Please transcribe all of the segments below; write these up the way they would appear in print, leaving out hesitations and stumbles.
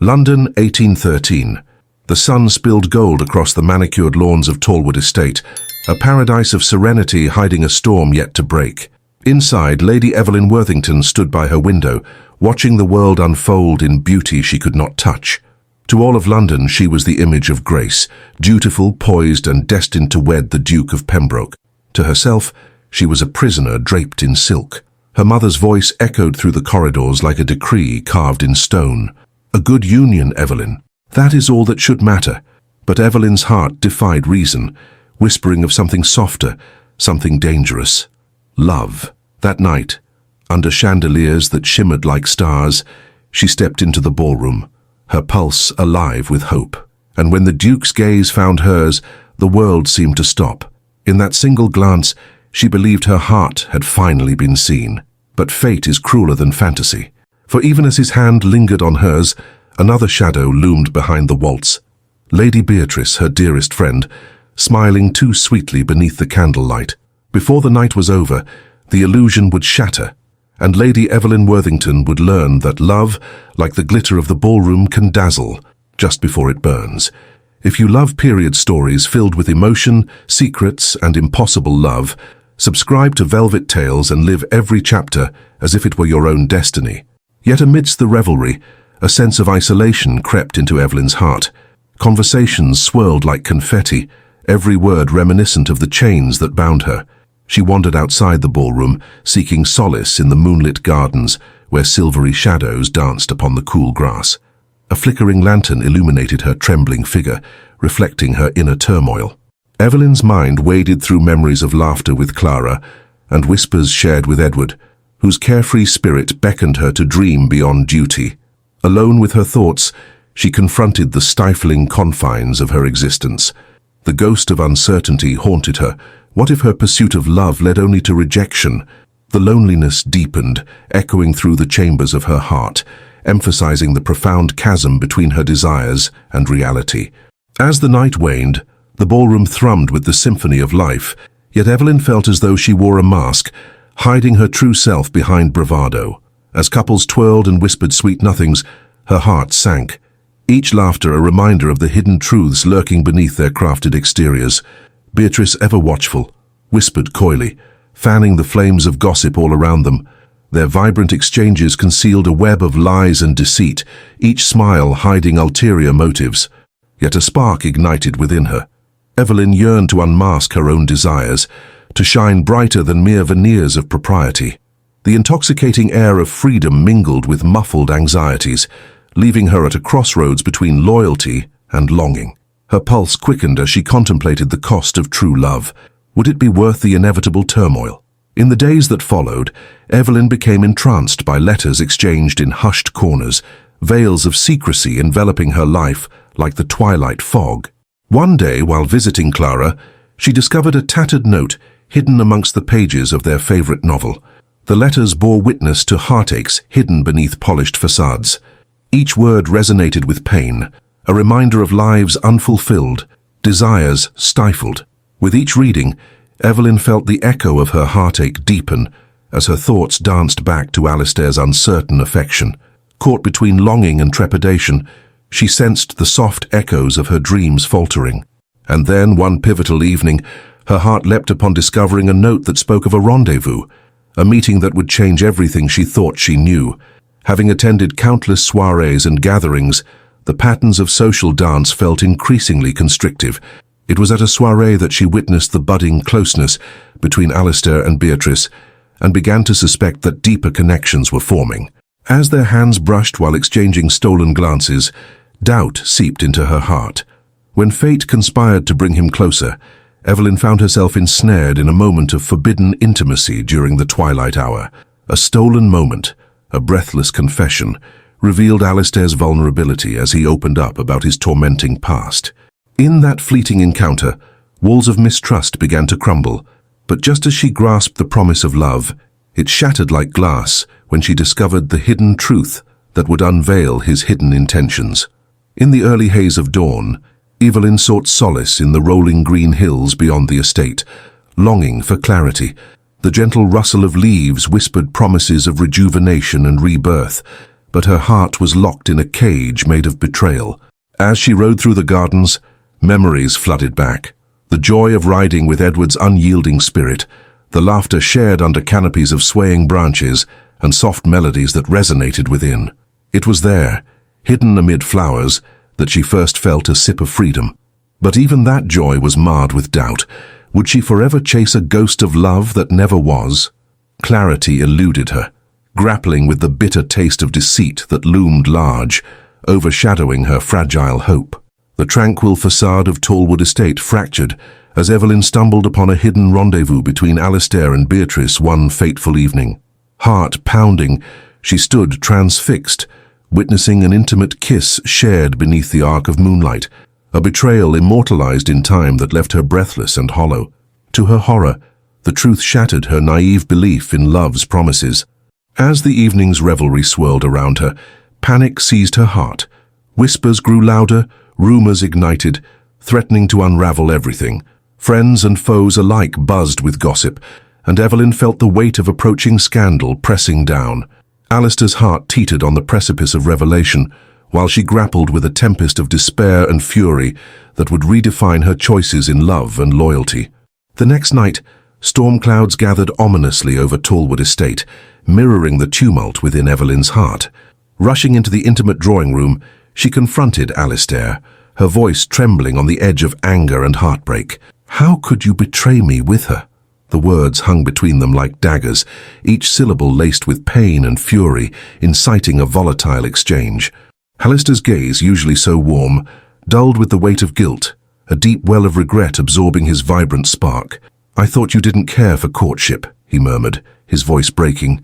London, 1813. The sun spilled gold across the manicured lawns of Tallwood Estate, a paradise of serenity hiding a storm yet to break. Inside, Lady Evelyn Worthington stood by her window, watching the world unfold in beauty she could not touch. To all of London, she was the image of grace, dutiful, poised, and destined to wed the Duke of Pembroke. To herself, she was a prisoner draped in silk. Her mother's voice echoed through the corridors like a decree carved in stone. A good union, Evelyn. That is all that should matter. But Evelyn's heart defied reason, whispering of something softer, something dangerous. Love. That night, under chandeliers that shimmered like stars, she stepped into the ballroom, her pulse alive with hope. And when the Duke's gaze found hers, the world seemed to stop. In that single glance, she believed her heart had finally been seen. But fate is crueler than fantasy. For even as his hand lingered on hers, another shadow loomed behind the waltz. Lady Beatrice, her dearest friend, smiling too sweetly beneath the candlelight. Before the night was over, the illusion would shatter, and Lady Evelyn Worthington would learn that love, like the glitter of the ballroom, can dazzle just before it burns. If you love period stories filled with emotion, secrets, and impossible love, subscribe to Velvet Tales and live every chapter as if it were your own destiny. Yet amidst the revelry, a sense of isolation crept into Evelyn's heart. Conversations swirled like confetti, every word reminiscent of the chains that bound her. She wandered outside the ballroom, seeking solace in the moonlit gardens where silvery shadows danced upon the cool grass. A flickering lantern illuminated her trembling figure, reflecting her inner turmoil. Evelyn's mind waded through memories of laughter with Clara and whispers shared with Edward, whose carefree spirit beckoned her to dream beyond duty. Alone with her thoughts, she confronted the stifling confines of her existence. The ghost of uncertainty haunted her. What if her pursuit of love led only to rejection? The loneliness deepened, echoing through the chambers of her heart, emphasizing the profound chasm between her desires and reality. As the night waned, the ballroom thrummed with the symphony of life, yet Evelyn felt as though she wore a mask, hiding her true self behind bravado. As couples twirled and whispered sweet nothings, her heart sank, each laughter a reminder of the hidden truths lurking beneath their crafted exteriors. Beatrice, ever watchful, whispered coyly, fanning the flames of gossip all around them. Their vibrant exchanges concealed a web of lies and deceit, each smile hiding ulterior motives. Yet a spark ignited within her. Evelyn yearned to unmask her own desires, to shine brighter than mere veneers of propriety. The intoxicating air of freedom mingled with muffled anxieties, leaving her at a crossroads between loyalty and longing. Her pulse quickened as she contemplated the cost of true love. Would it be worth the inevitable turmoil? In the days that followed, Evelyn became entranced by letters exchanged in hushed corners, veils of secrecy enveloping her life like the twilight fog. One day, while visiting Clara, she discovered a tattered note hidden amongst the pages of their favorite novel. The letters bore witness to heartaches hidden beneath polished facades. Each word resonated with pain, a reminder of lives unfulfilled, desires stifled. With each reading, Evelyn felt the echo of her heartache deepen as her thoughts danced back to Alistair's uncertain affection. Caught between longing and trepidation, she sensed the soft echoes of her dreams faltering. And then, one pivotal evening, her heart leapt upon discovering a note that spoke of a rendezvous, a meeting that would change everything she thought she knew. Having attended countless soirees and gatherings, the patterns of social dance felt increasingly constrictive. It was at a soiree that she witnessed the budding closeness between Alistair and Beatrice and began to suspect that deeper connections were forming. As their hands brushed while exchanging stolen glances, doubt seeped into her heart. When fate conspired to bring him closer, Evelyn found herself ensnared in a moment of forbidden intimacy during the twilight hour. A stolen moment, a breathless confession, revealed Alistair's vulnerability as he opened up about his tormenting past. In that fleeting encounter, walls of mistrust began to crumble, but just as she grasped the promise of love, it shattered like glass when she discovered the hidden truth that would unveil his hidden intentions. In the early haze of dawn, Evelyn sought solace in the rolling green hills beyond the estate, longing for clarity. The gentle rustle of leaves whispered promises of rejuvenation and rebirth, but her heart was locked in a cage made of betrayal. As she rode through the gardens, memories flooded back. The joy of riding with Edward's unyielding spirit, the laughter shared under canopies of swaying branches, and soft melodies that resonated within. It was there, hidden amid flowers, that she first felt a sip of freedom. But even that joy was marred with doubt. Would she forever chase a ghost of love that never was? Clarity eluded her, grappling with the bitter taste of deceit that loomed large, overshadowing her fragile hope. The tranquil facade of Tallwood Estate fractured as Evelyn stumbled upon a hidden rendezvous between Alistair and Beatrice one fateful evening. Heart pounding, she stood transfixed, witnessing an intimate kiss shared beneath the arc of moonlight, a betrayal immortalized in time that left her breathless and hollow. To her horror, the truth shattered her naive belief in love's promises. As the evening's revelry swirled around her, panic seized her heart. Whispers grew louder, rumors ignited, threatening to unravel everything. Friends and foes alike buzzed with gossip, and Evelyn felt the weight of approaching scandal pressing down. Alistair's heart teetered on the precipice of revelation, while she grappled with a tempest of despair and fury that would redefine her choices in love and loyalty. The next night, storm clouds gathered ominously over Tallwood Estate, mirroring the tumult within Evelyn's heart. Rushing into the intimate drawing room, she confronted Alistair, her voice trembling on the edge of anger and heartbreak. "How could you betray me with her?" The words hung between them like daggers, each syllable laced with pain and fury, inciting a volatile exchange. Alistair's gaze, usually so warm, dulled with the weight of guilt, a deep well of regret absorbing his vibrant spark. "I thought you didn't care for courtship," he murmured, his voice breaking.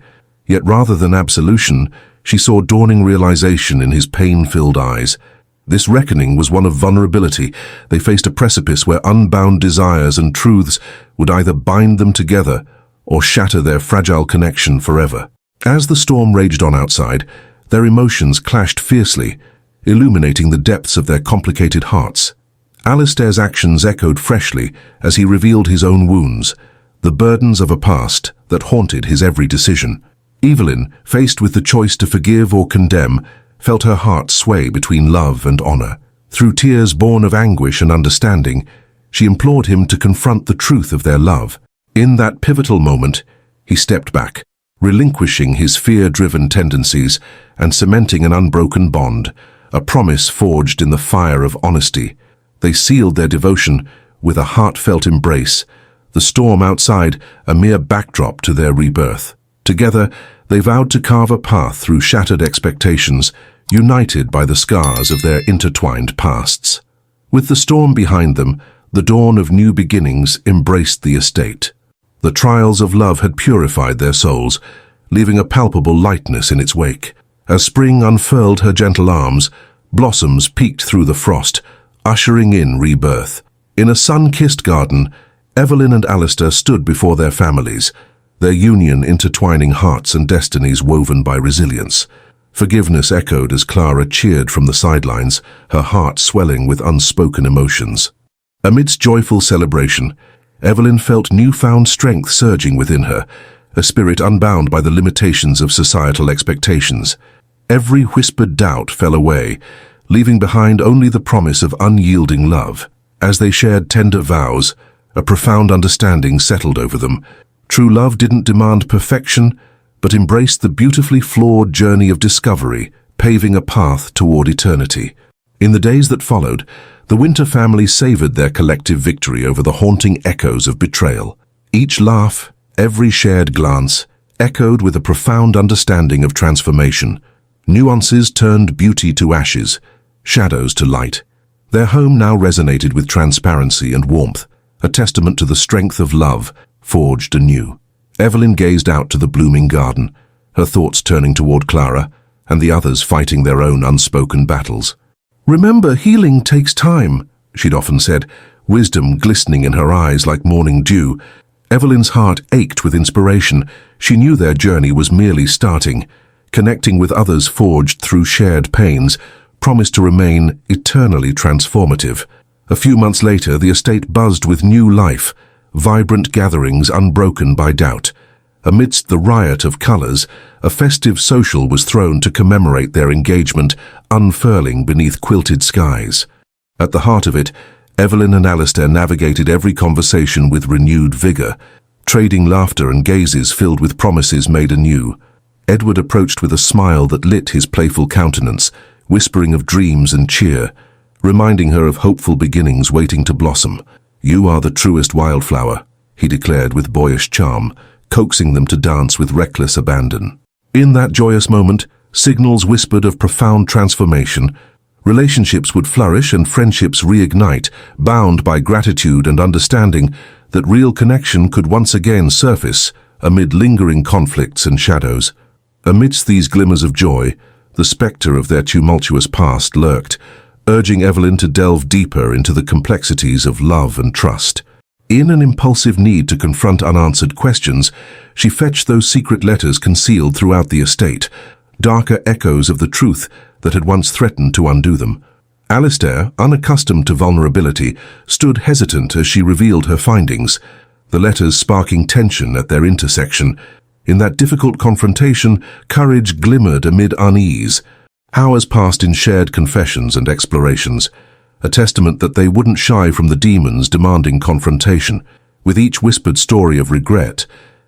Yet rather than absolution, she saw dawning realization in his pain-filled eyes. This reckoning was one of vulnerability. They faced a precipice where unbound desires and truths would either bind them together or shatter their fragile connection forever. As the storm raged on outside, their emotions clashed fiercely, illuminating the depths of their complicated hearts. Alistair's actions echoed freshly as he revealed his own wounds, the burdens of a past that haunted his every decision. Evelyn, faced with the choice to forgive or condemn, felt her heart sway between love and honor. Through tears born of anguish and understanding, she implored him to confront the truth of their love. In that pivotal moment, he stepped back, relinquishing his fear-driven tendencies and cementing an unbroken bond, a promise forged in the fire of honesty. They sealed their devotion with a heartfelt embrace, the storm outside a mere backdrop to their rebirth. Together, they vowed to carve a path through shattered expectations, united by the scars of their intertwined pasts. With the storm behind them, the dawn of new beginnings embraced the estate. The trials of love had purified their souls, leaving a palpable lightness in its wake. As spring unfurled her gentle arms, blossoms peeked through the frost, ushering in rebirth. In a sun-kissed garden, Evelyn and Alistair stood before their families, their union intertwining hearts and destinies woven by resilience. Forgiveness echoed as Clara cheered from the sidelines, her heart swelling with unspoken emotions. Amidst joyful celebration, Evelyn felt newfound strength surging within her, a spirit unbound by the limitations of societal expectations. Every whispered doubt fell away, leaving behind only the promise of unyielding love. As they shared tender vows, a profound understanding settled over them. True love didn't demand perfection, but embraced the beautifully flawed journey of discovery, paving a path toward eternity. In the days that followed, the Winter family savored their collective victory over the haunting echoes of betrayal. Each laugh, every shared glance, echoed with a profound understanding of transformation. Nuances turned beauty to ashes, shadows to light. Their home now resonated with transparency and warmth, a testament to the strength of love, forged anew. Evelyn gazed out to the blooming garden, her thoughts turning toward Clara and the others fighting their own unspoken battles. "Remember, healing takes time," she'd often said, wisdom glistening in her eyes like morning dew. Evelyn's heart ached with inspiration. She knew their journey was merely starting. Connecting with others forged through shared pains promised to remain eternally transformative. A few months later, the estate buzzed with new life, vibrant gatherings unbroken by doubt. Amidst the riot of colours, a festive social was thrown to commemorate their engagement, unfurling beneath quilted skies. At the heart of it, Evelyn and Alistair navigated every conversation with renewed vigour, trading laughter and gazes filled with promises made anew. Edward approached with a smile that lit his playful countenance, whispering of dreams and cheer, reminding her of hopeful beginnings waiting to blossom. "You are the truest wildflower," he declared with boyish charm, coaxing them to dance with reckless abandon. In that joyous moment, signals whispered of profound transformation. Relationships would flourish and friendships reignite, bound by gratitude and understanding that real connection could once again surface amid lingering conflicts and shadows. Amidst these glimmers of joy, the spectre of their tumultuous past lurked, urging Evelyn to delve deeper into the complexities of love and trust. In an impulsive need to confront unanswered questions, she fetched those secret letters concealed throughout the estate, darker echoes of the truth that had once threatened to undo them. Alistair, unaccustomed to vulnerability, stood hesitant as she revealed her findings, the letters sparking tension at their intersection. In that difficult confrontation, courage glimmered amid unease. Hours passed in shared confessions and explorations, a testament that they wouldn't shy from the demons demanding confrontation. With each whispered story of regret,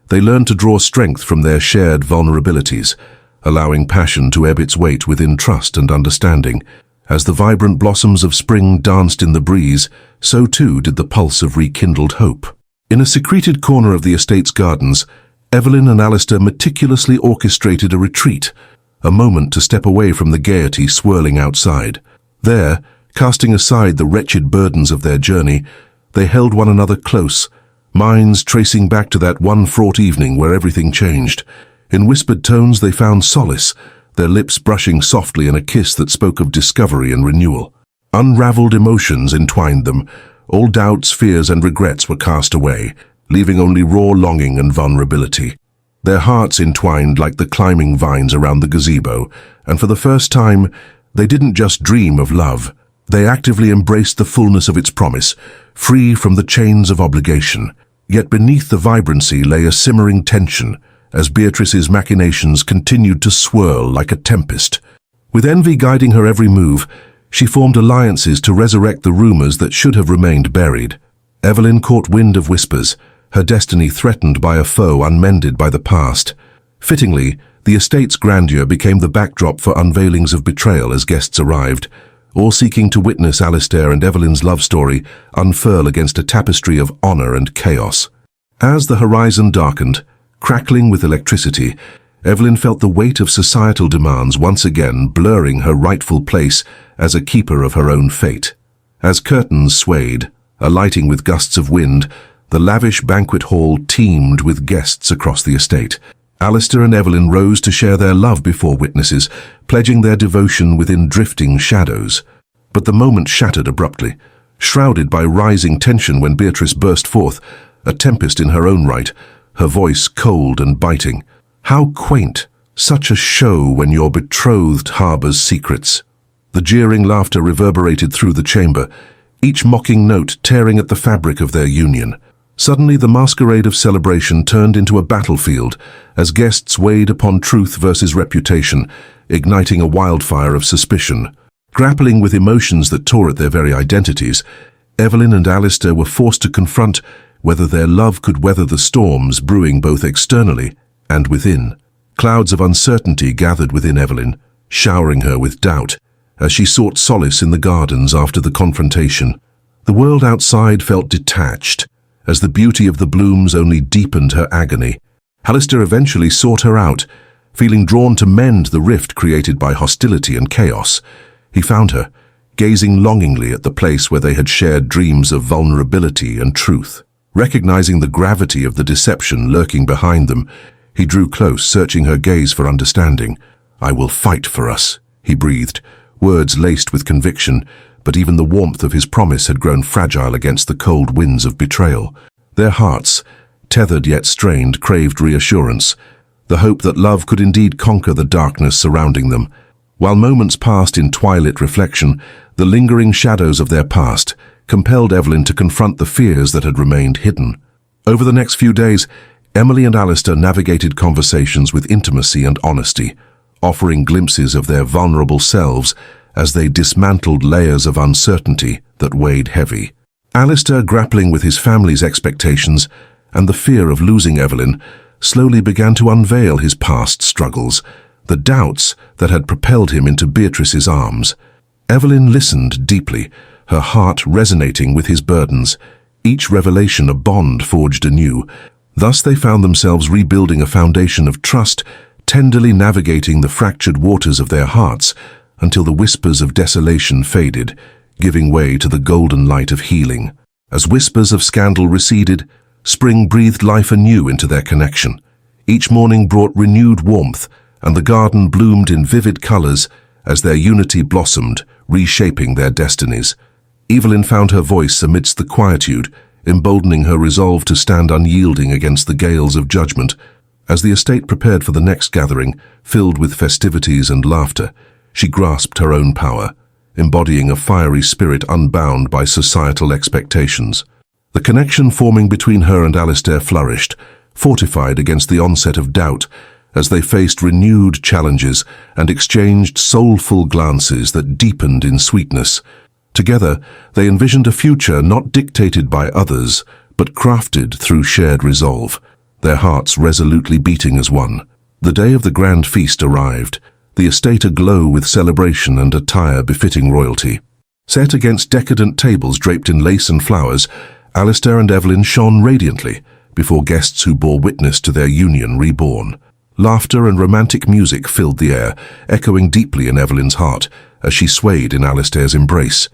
they learned to draw strength from their shared vulnerabilities, allowing passion to ebb its weight within trust and understanding. As the vibrant blossoms of spring danced in the breeze, so too did the pulse of rekindled hope. In a secreted corner of the estate's gardens, Evelyn and Alistair meticulously orchestrated a retreat, a moment to step away from the gaiety swirling outside. There, casting aside the wretched burdens of their journey, they held one another close, minds tracing back to that one fraught evening where everything changed. In whispered tones they found solace, their lips brushing softly in a kiss that spoke of discovery and renewal. Unraveled emotions entwined them. All doubts, fears, and regrets were cast away, leaving only raw longing and vulnerability. Their hearts entwined like the climbing vines around the gazebo, and for the first time, they didn't just dream of love. They actively embraced the fullness of its promise, free from the chains of obligation. Yet beneath the vibrancy lay a simmering tension, as Beatrice's machinations continued to swirl like a tempest. With envy guiding her every move, she formed alliances to resurrect the rumors that should have remained buried. Evelyn caught wind of whispers, her destiny threatened by a foe unmended by the past. Fittingly, the estate's grandeur became the backdrop for unveilings of betrayal as guests arrived, all seeking to witness Alistair and Evelyn's love story unfurl against a tapestry of honor and chaos. As the horizon darkened, crackling with electricity, Evelyn felt the weight of societal demands once again blurring her rightful place as a keeper of her own fate. As curtains swayed, alighting with gusts of wind, the lavish banquet hall teemed with guests across the estate. Alistair and Evelyn rose to share their love before witnesses, pledging their devotion within drifting shadows. But the moment shattered abruptly, shrouded by rising tension when Beatrice burst forth, a tempest in her own right, her voice cold and biting. How quaint, such a show when your betrothed harbors secrets. The jeering laughter reverberated through the chamber, each mocking note tearing at the fabric of their union. Suddenly the masquerade of celebration turned into a battlefield as guests weighed upon truth versus reputation, igniting a wildfire of suspicion. Grappling with emotions that tore at their very identities, Evelyn and Alistair were forced to confront whether their love could weather the storms brewing both externally and within. Clouds of uncertainty gathered within Evelyn, showering her with doubt as she sought solace in the gardens after the confrontation. The world outside felt detached, as the beauty of the blooms only deepened her agony. Alistair eventually sought her out, feeling drawn to mend the rift created by hostility and chaos. He found her, gazing longingly at the place where they had shared dreams of vulnerability and truth. Recognizing the gravity of the deception lurking behind them, he drew close, searching her gaze for understanding. "I will fight for us," he breathed, words laced with conviction, but even the warmth of his promise had grown fragile against the cold winds of betrayal. Their hearts, tethered yet strained, craved reassurance, the hope that love could indeed conquer the darkness surrounding them. While moments passed in twilight reflection, the lingering shadows of their past compelled Evelyn to confront the fears that had remained hidden. Over the next few days, Emily and Alistair navigated conversations with intimacy and honesty, offering glimpses of their vulnerable selves as they dismantled layers of uncertainty that weighed heavy. Alistair, grappling with his family's expectations and the fear of losing Evelyn, slowly began to unveil his past struggles, the doubts that had propelled him into Beatrice's arms. Evelyn listened deeply, her heart resonating with his burdens, each revelation a bond forged anew. Thus they found themselves rebuilding a foundation of trust, tenderly navigating the fractured waters of their hearts until the whispers of desolation faded, giving way to the golden light of healing. As whispers of scandal receded, spring breathed life anew into their connection. Each morning brought renewed warmth, and the garden bloomed in vivid colors as their unity blossomed, reshaping their destinies. Evelyn found her voice amidst the quietude, emboldening her resolve to stand unyielding against the gales of judgment. As the estate prepared for the next gathering, filled with festivities and laughter, she grasped her own power, embodying a fiery spirit unbound by societal expectations. The connection forming between her and Alistair flourished, fortified against the onset of doubt, as they faced renewed challenges and exchanged soulful glances that deepened in sweetness. Together, they envisioned a future not dictated by others, but crafted through shared resolve, their hearts resolutely beating as one. The day of the grand feast arrived, the estate aglow with celebration and attire befitting royalty. Set against decadent tables draped in lace and flowers, Alistair and Evelyn shone radiantly before guests who bore witness to their union reborn. Laughter and romantic music filled the air, echoing deeply in Evelyn's heart as she swayed in Alistair's embrace.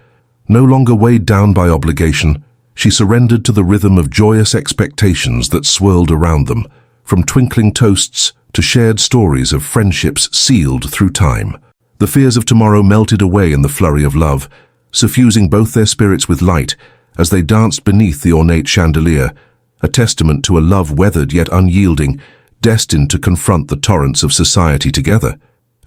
No longer weighed down by obligation, she surrendered to the rhythm of joyous expectations that swirled around them, from twinkling toasts to shared stories of friendships sealed through time. The fears of tomorrow melted away in the flurry of love, suffusing both their spirits with light as they danced beneath the ornate chandelier, a testament to a love weathered yet unyielding, destined to confront the torrents of society together.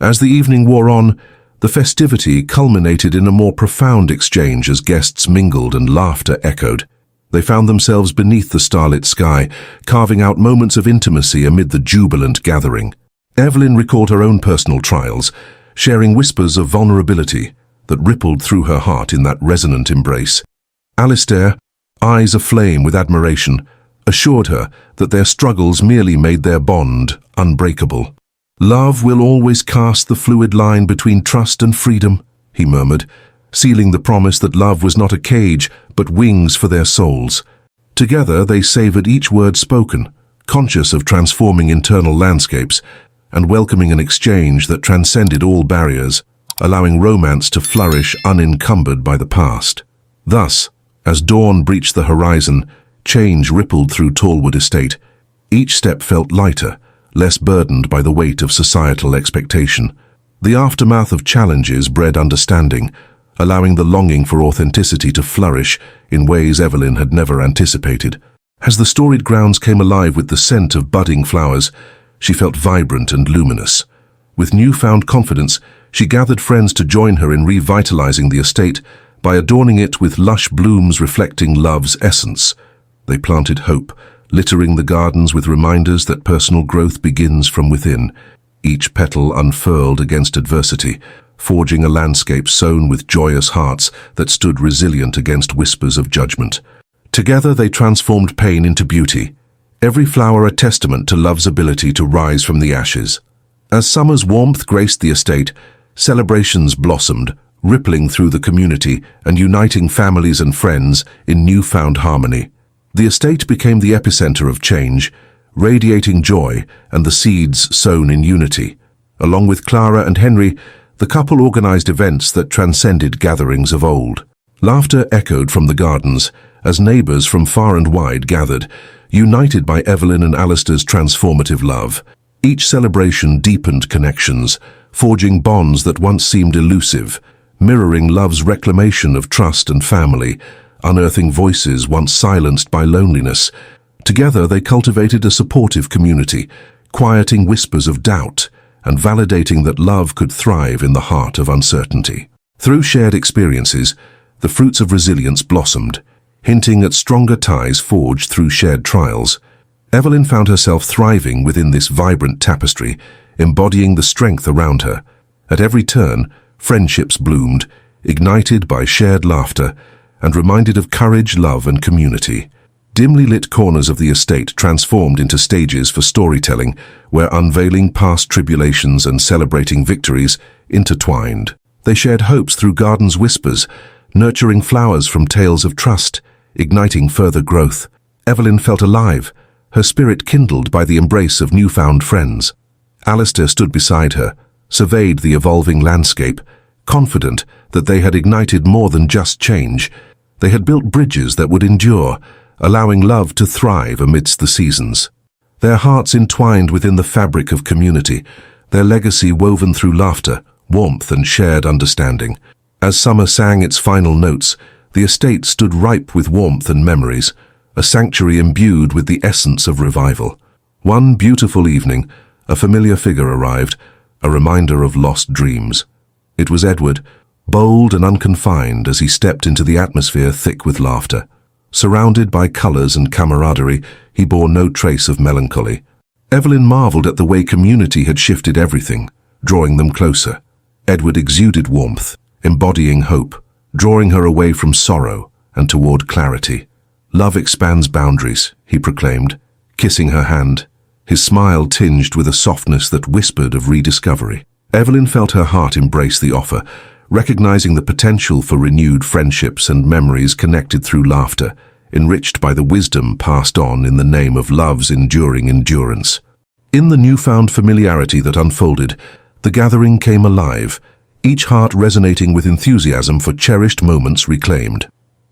As the evening wore on, the festivity culminated in a more profound exchange as guests mingled and laughter echoed. They found themselves beneath the starlit sky, carving out moments of intimacy amid the jubilant gathering. Evelyn recalled her own personal trials, sharing whispers of vulnerability that rippled through her heart in that resonant embrace. Alistair, eyes aflame with admiration, assured her that their struggles merely made their bond unbreakable. "Love will always cast the fluid line between trust and freedom," he murmured, sealing the promise that love was not a cage, but wings for their souls. Together they savored each word spoken, conscious of transforming internal landscapes and welcoming an exchange that transcended all barriers, allowing romance to flourish unencumbered by the past. Thus, as dawn breached the horizon, change rippled through Tallwood Estate. Each step felt lighter, less burdened by the weight of societal expectation. The aftermath of challenges bred understanding, allowing the longing for authenticity to flourish in ways Evelyn had never anticipated. As the storied grounds came alive with the scent of budding flowers, she felt vibrant and luminous. With newfound confidence, she gathered friends to join her in revitalizing the estate by adorning it with lush blooms reflecting love's essence. They planted hope, littering the gardens with reminders that personal growth begins from within, each petal unfurled against adversity, forging a landscape sown with joyous hearts that stood resilient against whispers of judgment. Together they transformed pain into beauty, every flower a testament to love's ability to rise from the ashes. As summer's warmth graced the estate, celebrations blossomed, rippling through the community and uniting families and friends in newfound harmony. The estate became the epicenter of change, radiating joy and the seeds sown in unity. Along with Clara and Henry, the couple organized events that transcended gatherings of old. Laughter echoed from the gardens as neighbors from far and wide gathered, united by Evelyn and Alistair's transformative love. Each celebration deepened connections, forging bonds that once seemed elusive, mirroring love's reclamation of trust and family, unearthing voices once silenced by loneliness. Together they cultivated a supportive community, quieting whispers of doubt and validating that love could thrive in the heart of uncertainty. Through shared experiences, the fruits of resilience blossomed, hinting at stronger ties forged through shared trials. Evelyn found herself thriving within this vibrant tapestry, embodying the strength around her. At every turn, friendships bloomed, ignited by shared laughter, and reminded of courage, love, and community. Dimly lit corners of the estate transformed into stages for storytelling, where unveiling past tribulations and celebrating victories intertwined. They shared hopes through gardens' whispers, nurturing flowers from tales of trust, igniting further growth. Evelyn felt alive, her spirit kindled by the embrace of newfound friends. Alistair stood beside her, surveyed the evolving landscape, confident that they had ignited more than just change. They had built bridges that would endure, allowing love to thrive amidst the seasons. Their hearts entwined within the fabric of community, their legacy woven through laughter, warmth, and shared understanding. As summer sang its final notes, the estate stood ripe with warmth and memories, a sanctuary imbued with the essence of revival. One beautiful evening, a familiar figure arrived, a reminder of lost dreams. It was Edward, bold and unconfined as he stepped into the atmosphere thick with laughter. Surrounded by colours and camaraderie, he bore no trace of melancholy. Evelyn marvelled at the way community had shifted everything, drawing them closer. Edward exuded warmth, embodying hope, drawing her away from sorrow and toward clarity. "Love expands boundaries," he proclaimed, kissing her hand, his smile tinged with a softness that whispered of rediscovery. Evelyn felt her heart embrace the offer, recognizing the potential for renewed friendships and memories connected through laughter, enriched by the wisdom passed on in the name of love's enduring endurance. In the newfound familiarity that unfolded, the gathering came alive, each heart resonating with enthusiasm for cherished moments reclaimed.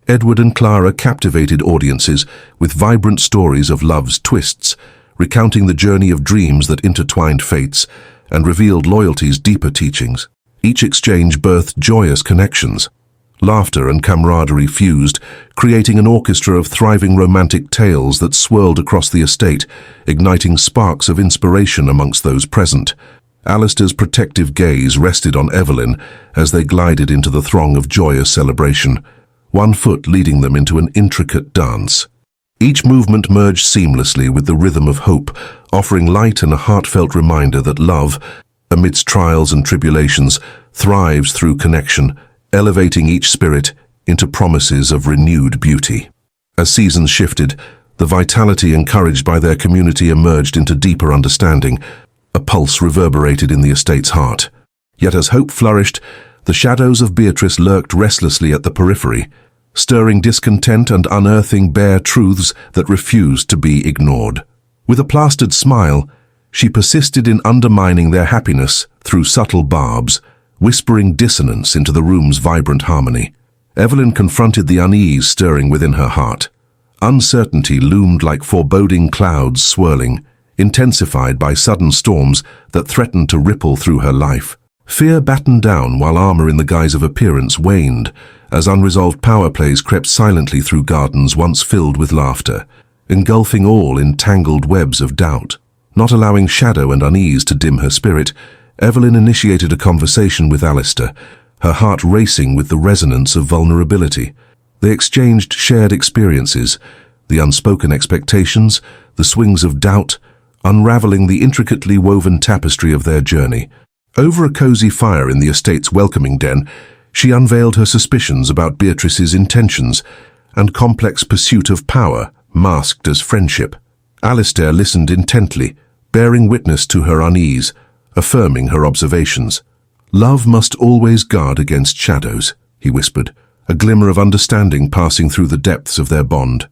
Edward and Clara captivated audiences with vibrant stories of love's twists, recounting the journey of dreams that intertwined fates and revealed loyalty's deeper teachings. Each exchange birthed joyous connections. Laughter and camaraderie fused, creating an orchestra of thriving romantic tales that swirled across the estate, igniting sparks of inspiration amongst those present. Alistair's protective gaze rested on Evelyn as they glided into the throng of joyous celebration, one foot leading them into an intricate dance. Each movement merged seamlessly with the rhythm of hope, offering light and a heartfelt reminder that love, amidst trials and tribulations, thrives through connection, elevating each spirit into promises of renewed beauty. As seasons shifted, the vitality encouraged by their community emerged into deeper understanding. A pulse reverberated in the estate's heart. Yet as hope flourished, the shadows of Beatrice lurked restlessly at the periphery, stirring discontent and unearthing bare truths that refused to be ignored. With a plastered smile, she persisted in undermining their happiness through subtle barbs, whispering dissonance into the room's vibrant harmony. Evelyn confronted the unease stirring within her heart. Uncertainty loomed like foreboding clouds swirling, intensified by sudden storms that threatened to ripple through her life. Fear battened down while armor in the guise of appearance waned, as unresolved power plays crept silently through gardens once filled with laughter, engulfing all in tangled webs of doubt. Not allowing shadow and unease to dim her spirit, Evelyn initiated a conversation with Alistair, her heart racing with the resonance of vulnerability. They exchanged shared experiences, the unspoken expectations, the swings of doubt, unraveling the intricately woven tapestry of their journey. Over a cozy fire in the estate's welcoming den, she unveiled her suspicions about Beatrice's intentions and complex pursuit of power masked as friendship. Alistair listened intently, bearing witness to her unease, affirming her observations. "Love must always guard against shadows," he whispered, a glimmer of understanding passing through the depths of their bond.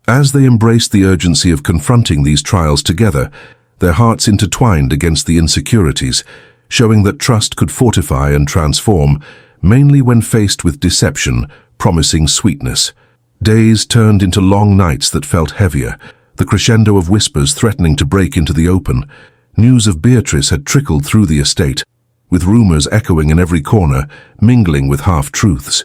As they embraced the urgency of confronting these trials together, their hearts intertwined against the insecurities, showing that trust could fortify and transform, mainly when faced with deception, promising sweetness. Days turned into long nights that felt heavier, the crescendo of whispers threatening to break into the open. News of Beatrice had trickled through the estate, with rumours echoing in every corner, mingling with half-truths.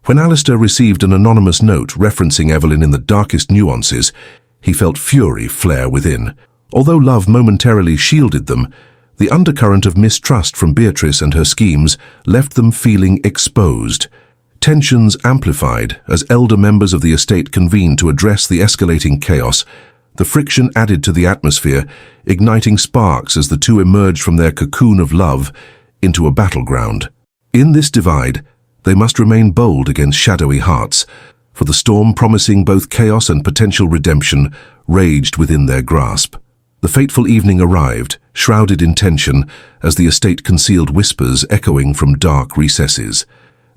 When Alistair received an anonymous note referencing Evelyn in the darkest nuances, he felt fury flare within. Although love momentarily shielded them, the undercurrent of mistrust from Beatrice and her schemes left them feeling exposed. Tensions amplified as elder members of the estate convened to address the escalating chaos, The friction added to the atmosphere, igniting sparks as the two emerged from their cocoon of love into a battleground. In this divide, they must remain bold against shadowy hearts, for the storm promising both chaos and potential redemption raged within their grasp. The fateful evening arrived, shrouded in tension, as the estate concealed whispers echoing from dark recesses.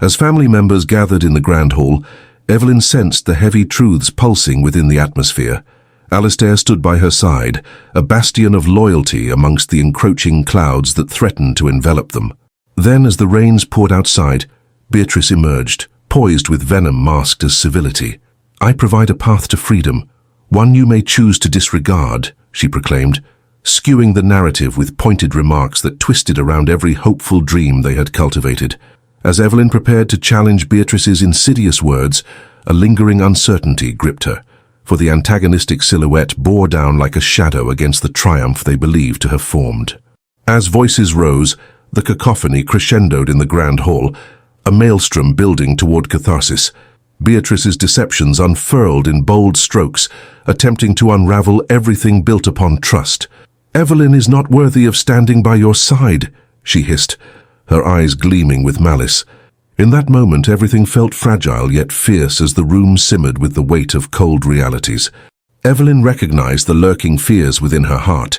As family members gathered in the grand hall, Evelyn sensed the heavy truths pulsing within the atmosphere. Alistair stood by her side, a bastion of loyalty amongst the encroaching clouds that threatened to envelop them. Then, as the rains poured outside, Beatrice emerged, poised with venom masked as civility. "I provide a path to freedom, one you may choose to disregard," she proclaimed, skewing the narrative with pointed remarks that twisted around every hopeful dream they had cultivated. As Evelyn prepared to challenge Beatrice's insidious words, a lingering uncertainty gripped her, for the antagonistic silhouette bore down like a shadow against the triumph they believed to have formed. As voices rose, the cacophony crescendoed in the grand hall, a maelstrom building toward catharsis. Beatrice's deceptions unfurled in bold strokes, attempting to unravel everything built upon trust. "Evelyn is not worthy of standing by your side," she hissed, her eyes gleaming with malice. In that moment, everything felt fragile yet fierce as the room simmered with the weight of cold realities. Evelyn recognized the lurking fears within her heart,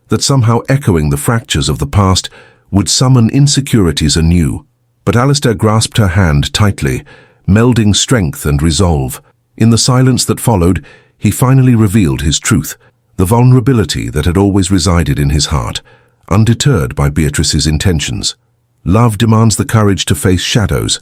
that somehow echoing the fractures of the past would summon insecurities anew. But Alistair grasped her hand tightly, melding strength and resolve. In the silence that followed, he finally revealed his truth, the vulnerability that had always resided in his heart, undeterred by Beatrice's intentions. "Love demands the courage to face shadows,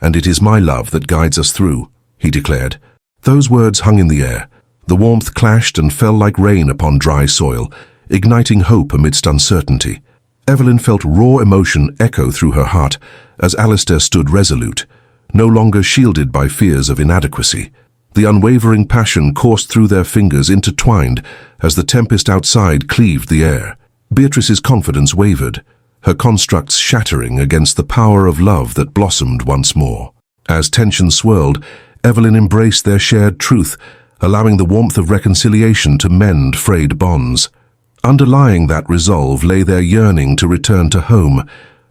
and it is my love that guides us through," he declared. Those words hung in the air. The warmth clashed and fell like rain upon dry soil, igniting hope amidst uncertainty. Evelyn felt raw emotion echo through her heart as Alistair stood resolute, no longer shielded by fears of inadequacy. The unwavering passion coursed through their fingers, intertwined as the tempest outside cleaved the air. Beatrice's confidence wavered, her constructs shattering against the power of love that blossomed once more. As tension swirled, Evelyn embraced their shared truth, allowing the warmth of reconciliation to mend frayed bonds. Underlying that resolve lay their yearning to return to home,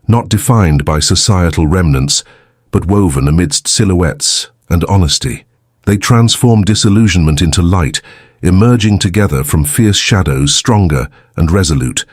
not defined by societal remnants, but woven amidst silhouettes and honesty. They transformed disillusionment into light, emerging together from fierce shadows stronger and resolute,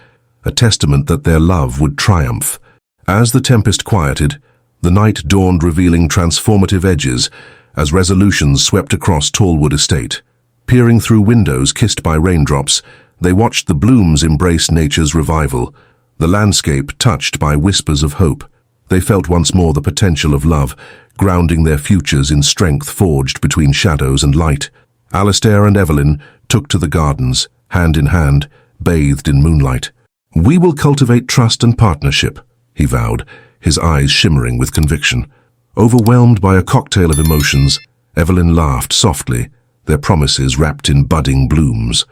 a testament that their love would triumph. As the tempest quieted, the night dawned, revealing transformative edges as resolutions swept across Tallwood Estate. Peering through windows kissed by raindrops, they watched the blooms embrace nature's revival, the landscape touched by whispers of hope. They felt once more the potential of love, grounding their futures in strength forged between shadows and light. Alistair and Evelyn took to the gardens, hand in hand, bathed in moonlight. "We will cultivate trust and partnership," he vowed, his eyes shimmering with conviction. Overwhelmed by a cocktail of emotions, Evelyn laughed softly, their promises wrapped in budding blooms.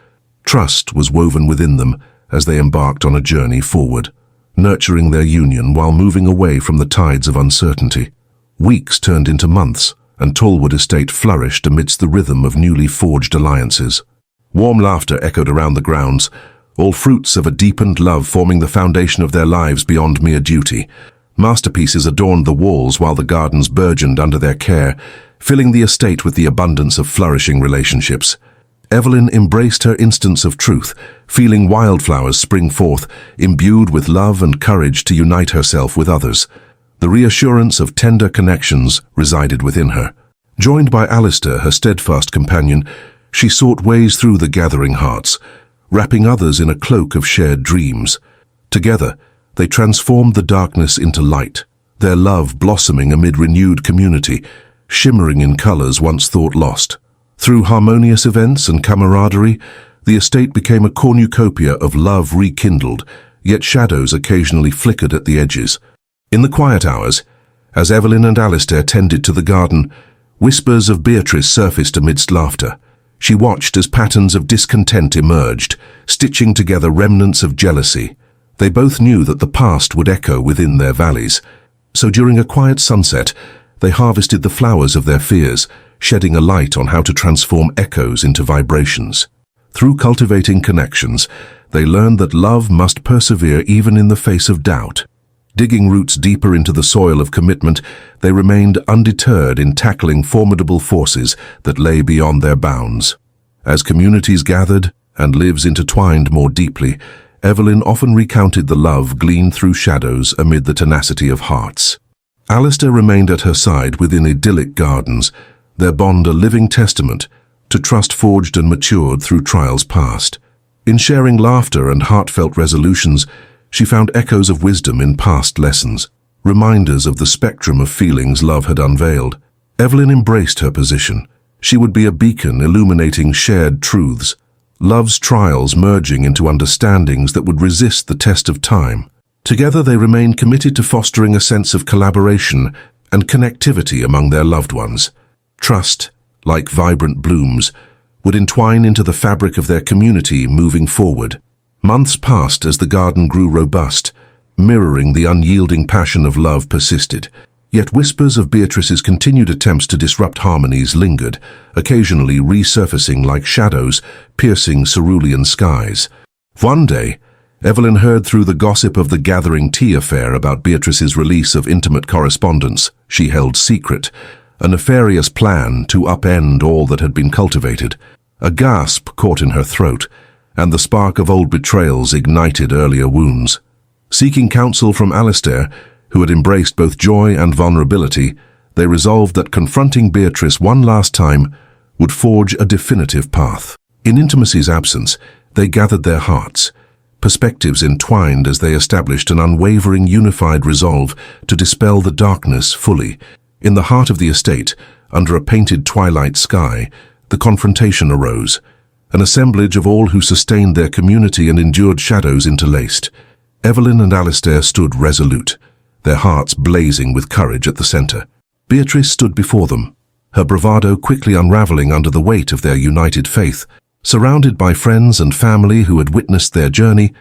Trust was woven within them as they embarked on a journey forward, nurturing their union while moving away from the tides of uncertainty. Weeks turned into months, and Tallwood Estate flourished amidst the rhythm of newly forged alliances. Warm laughter echoed around the grounds, all fruits of a deepened love forming the foundation of their lives beyond mere duty. Masterpieces adorned the walls while the gardens burgeoned under their care, filling the estate with the abundance of flourishing relationships. Evelyn embraced her instance of truth, feeling wildflowers spring forth, imbued with love and courage to unite herself with others. The reassurance of tender connections resided within her. Joined by Alistair, her steadfast companion, she sought ways through the gathering hearts, wrapping others in a cloak of shared dreams. Together, they transformed the darkness into light, their love blossoming amid renewed community, shimmering in colors once thought lost. Through harmonious events and camaraderie, the estate became a cornucopia of love rekindled, yet shadows occasionally flickered at the edges. In the quiet hours, as Evelyn and Alistair tended to the garden, whispers of Beatrice surfaced amidst laughter. She watched as patterns of discontent emerged, stitching together remnants of jealousy. They both knew that the past would echo within their valleys, so during a quiet sunset, they harvested the flowers of their fears, shedding a light on how to transform echoes into vibrations. Through cultivating connections, they learned that love must persevere even in the face of doubt. Digging roots deeper into the soil of commitment, they remained undeterred in tackling formidable forces that lay beyond their bounds. As communities gathered and lives intertwined more deeply, Evelyn often recounted the love gleaned through shadows amid the tenacity of hearts. Alistair remained at her side within idyllic gardens, their bond a living testament to trust forged and matured through trials past. In sharing laughter and heartfelt resolutions, she found echoes of wisdom in past lessons, reminders of the spectrum of feelings love had unveiled. Evelyn embraced her position. She would be a beacon illuminating shared truths, love's trials merging into understandings that would resist the test of time. Together they remained committed to fostering a sense of collaboration and connectivity among their loved ones. Trust, like vibrant blooms, would entwine into the fabric of their community moving forward. Months passed as the garden grew robust, mirroring the unyielding passion of love persisted. Yet whispers of Beatrice's continued attempts to disrupt harmonies lingered, occasionally resurfacing like shadows, piercing cerulean skies. One day, Evelyn heard through the gossip of the gathering tea affair about Beatrice's release of intimate correspondence she held secret, a nefarious plan to upend all that had been cultivated. A gasp caught in her throat, and the spark of old betrayals ignited earlier wounds. Seeking counsel from Alistair, who had embraced both joy and vulnerability, they resolved that confronting Beatrice one last time would forge a definitive path. In intimacy's absence, they gathered their hearts, perspectives entwined as they established an unwavering unified resolve to dispel the darkness fully. In the heart of the estate, under a painted twilight sky, the confrontation arose, an assemblage of all who sustained their community and endured shadows interlaced. Evelyn and Alistair stood resolute, their hearts blazing with courage at the center. Beatrice stood before them, her bravado quickly unraveling under the weight of their united faith. Surrounded by friends and family who had witnessed their journey,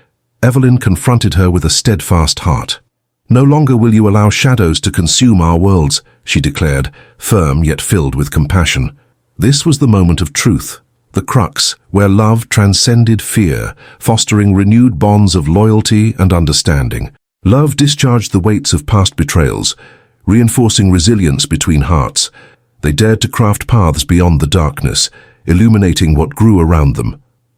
Evelyn confronted her with a steadfast heart. "No longer will you allow shadows to consume our worlds," she declared, firm yet filled with compassion. This was the moment of truth, the crux where love transcended fear, fostering renewed bonds of loyalty and understanding. Love discharged the weights of past betrayals, reinforcing resilience between hearts. They dared to craft paths beyond the darkness, illuminating what grew around them.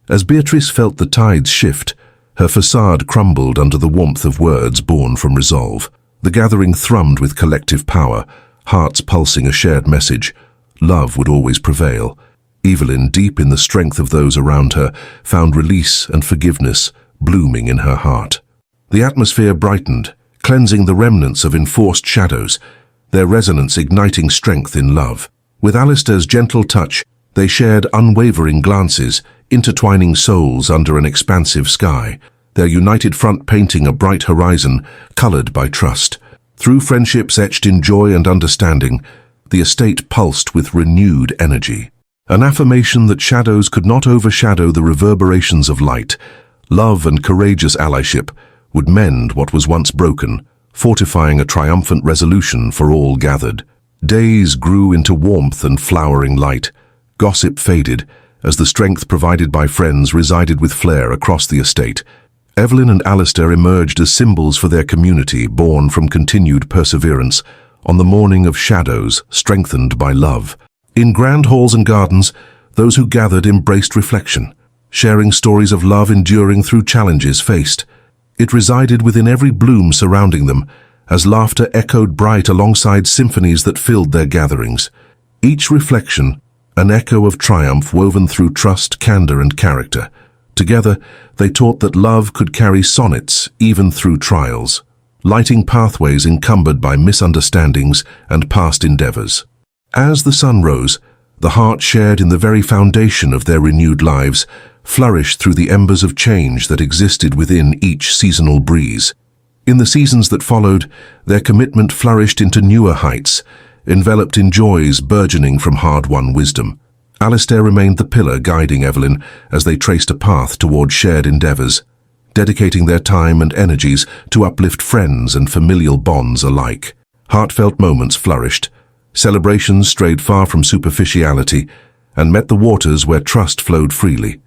As Beatrice felt the tides shift, her facade crumbled under the warmth of words born from resolve. The gathering thrummed with collective power, hearts pulsing a shared message. Love would always prevail. Evelyn, deep in the strength of those around her, found release and forgiveness blooming in her heart. The atmosphere brightened, cleansing the remnants of enforced shadows, their resonance igniting strength in love. With Alistair's gentle touch, they shared unwavering glances, intertwining souls under an expansive sky, their united front painting a bright horizon, colored by trust. Through friendships etched in joy and understanding, the estate pulsed with renewed energy. An affirmation that shadows could not overshadow the reverberations of light. Love and courageous allyship would mend what was once broken, fortifying a triumphant resolution for all gathered. Days grew into warmth and flowering light. Gossip faded, as the strength provided by friends resided with flair across the estate. Evelyn and Alistair emerged as symbols for their community, born from continued perseverance, on the morning of shadows, strengthened by love. In grand halls and gardens, those who gathered embraced reflection, sharing stories of love enduring through challenges faced. It resided within every bloom surrounding them, as laughter echoed bright alongside symphonies that filled their gatherings. Each reflection, an echo of triumph woven through trust, candor, and character. Together, they taught that love could carry sonnets even through trials, lighting pathways encumbered by misunderstandings and past endeavors. As the sun rose, the heart shared in the very foundation of their renewed lives flourished through the embers of change that existed within each seasonal breeze. In the seasons that followed, their commitment flourished into newer heights, enveloped in joys burgeoning from hard-won wisdom. Alistair remained the pillar guiding Evelyn as they traced a path toward shared endeavors, dedicating their time and energies to uplift friends and familial bonds alike. Heartfelt moments flourished. Celebrations strayed far from superficiality and met the waters where trust flowed freely.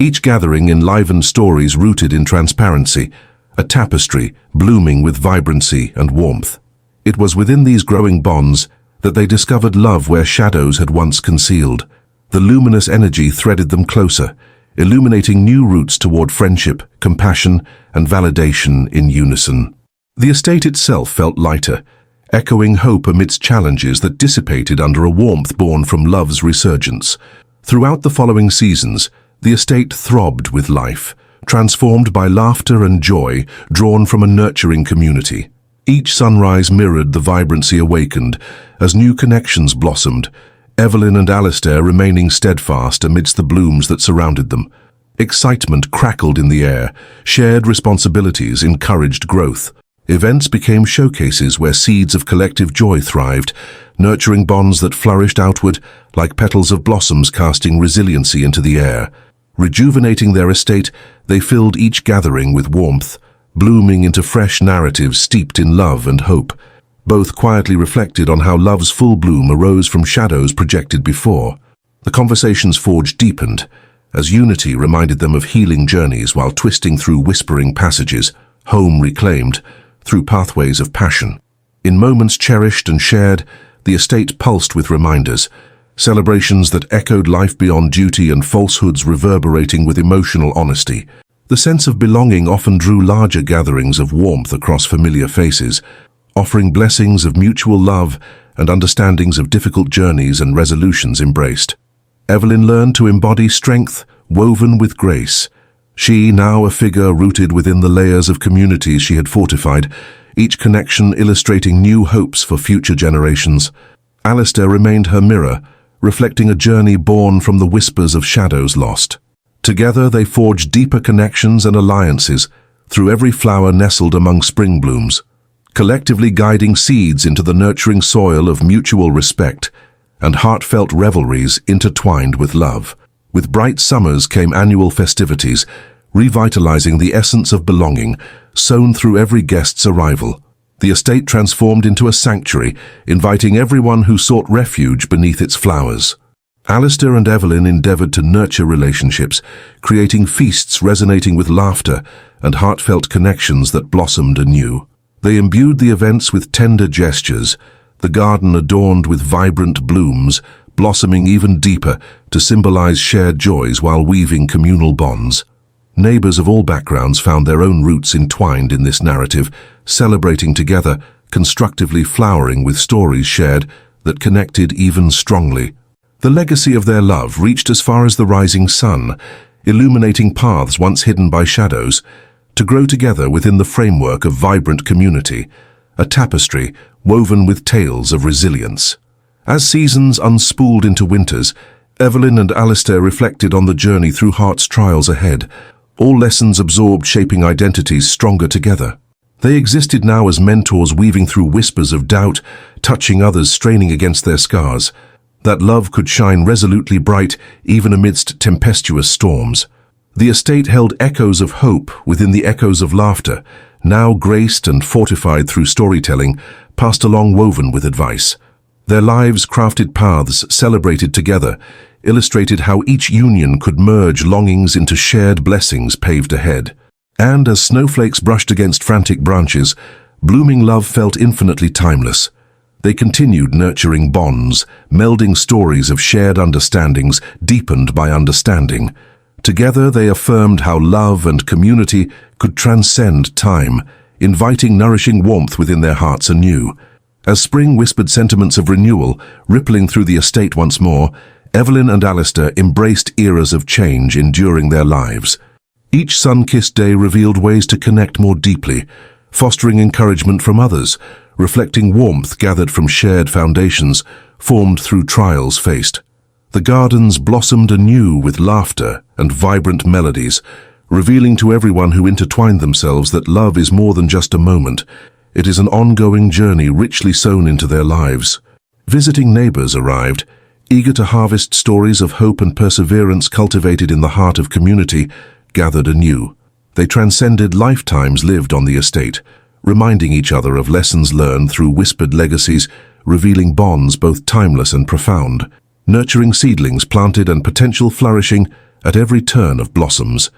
Each gathering enlivened stories rooted in transparency, a tapestry blooming with vibrancy and warmth. It was within these growing bonds that they discovered love where shadows had once concealed. The luminous energy threaded them closer, illuminating new routes toward friendship, compassion, and validation in unison. The estate itself felt lighter, echoing hope amidst challenges that dissipated under a warmth born from love's resurgence. Throughout the following seasons, the estate throbbed with life, transformed by laughter and joy drawn from a nurturing community. Each sunrise mirrored the vibrancy awakened as new connections blossomed, Evelyn and Alistair remaining steadfast amidst the blooms that surrounded them. Excitement crackled in the air, shared responsibilities encouraged growth. Events became showcases where seeds of collective joy thrived, nurturing bonds that flourished outward like petals of blossoms casting resiliency into the air. Rejuvenating their estate, they filled each gathering with warmth, blooming into fresh narratives steeped in love and hope. Both quietly reflected on how love's full bloom arose from shadows projected before. The conversations forged deepened, as unity reminded them of healing journeys while twisting through whispering passages, home reclaimed, through pathways of passion. In moments cherished and shared, the estate pulsed with reminders, celebrations that echoed life beyond duty and falsehoods reverberating with emotional honesty. The sense of belonging often drew larger gatherings of warmth across familiar faces, offering blessings of mutual love and understandings of difficult journeys and resolutions embraced. Evelyn learned to embody strength woven with grace. She, now a figure rooted within the layers of communities she had fortified, each connection illustrating new hopes for future generations. Alistair remained her mirror, reflecting a journey born from the whispers of shadows lost. Together they forged deeper connections and alliances through every flower nestled among spring blooms, collectively guiding seeds into the nurturing soil of mutual respect and heartfelt revelries intertwined with love. With bright summers came annual festivities, revitalizing the essence of belonging, sown through every guest's arrival. The estate transformed into a sanctuary, inviting everyone who sought refuge beneath its flowers. Alistair and Evelyn endeavored to nurture relationships, creating feasts resonating with laughter and heartfelt connections that blossomed anew. They imbued the events with tender gestures, the garden adorned with vibrant blooms, blossoming even deeper to symbolize shared joys while weaving communal bonds. Neighbors of all backgrounds found their own roots entwined in this narrative, celebrating together, constructively flowering with stories shared that connected even strongly. The legacy of their love reached as far as the rising sun, illuminating paths once hidden by shadows, to grow together within the framework of vibrant community, a tapestry woven with tales of resilience. As seasons unspooled into winters, Evelyn and Alistair reflected on the journey through heart's trials ahead, all lessons absorbed shaping identities stronger together. They existed now as mentors weaving through whispers of doubt, touching others straining against their scars. That love could shine resolutely bright even amidst tempestuous storms. The estate held echoes of hope within the echoes of laughter, now graced and fortified through storytelling, passed along woven with advice. Their lives crafted paths celebrated together, illustrated how each union could merge longings into shared blessings paved ahead. And as snowflakes brushed against frantic branches, blooming love felt infinitely timeless. They continued nurturing bonds, melding stories of shared understandings deepened by understanding. Together they affirmed how love and community could transcend time, inviting nourishing warmth within their hearts anew. As spring whispered sentiments of renewal, rippling through the estate once more, Evelyn and Alistair embraced eras of change enduring their lives. Each sun-kissed day revealed ways to connect more deeply, fostering encouragement from others, reflecting warmth gathered from shared foundations formed through trials faced. The gardens blossomed anew with laughter and vibrant melodies, revealing to everyone who intertwined themselves that love is more than just a moment. It is an ongoing journey richly sown into their lives. Visiting neighbors arrived, eager to harvest stories of hope and perseverance cultivated in the heart of community, gathered anew. They transcended lifetimes lived on the estate, reminding each other of lessons learned through whispered legacies, revealing bonds both timeless and profound. Nurturing seedlings planted and potential flourishing at every turn of blossoms.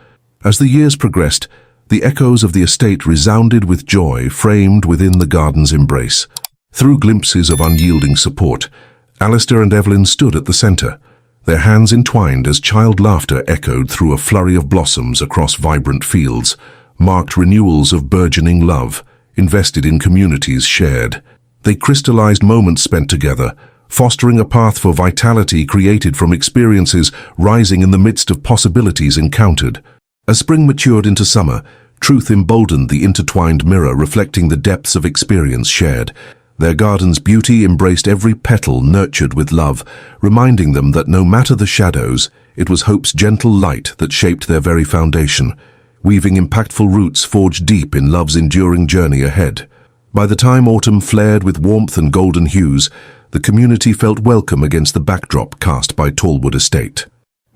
As the years progressed, the echoes of the estate resounded with joy framed within the garden's embrace. Through glimpses of unyielding support, Alistair and Evelyn stood at the centre, their hands entwined as child laughter echoed through a flurry of blossoms across vibrant fields, marked renewals of burgeoning love, invested in communities shared. They crystallized moments spent together, fostering a path for vitality created from experiences rising in the midst of possibilities encountered. As spring matured into summer, truth emboldened the intertwined mirror reflecting the depths of experience shared. Their garden's beauty embraced every petal nurtured with love, reminding them that no matter the shadows, it was hope's gentle light that shaped their very foundation, weaving impactful roots forged deep in love's enduring journey ahead. By the time autumn flared with warmth and golden hues, the community felt welcome against the backdrop cast by Tallwood Estate.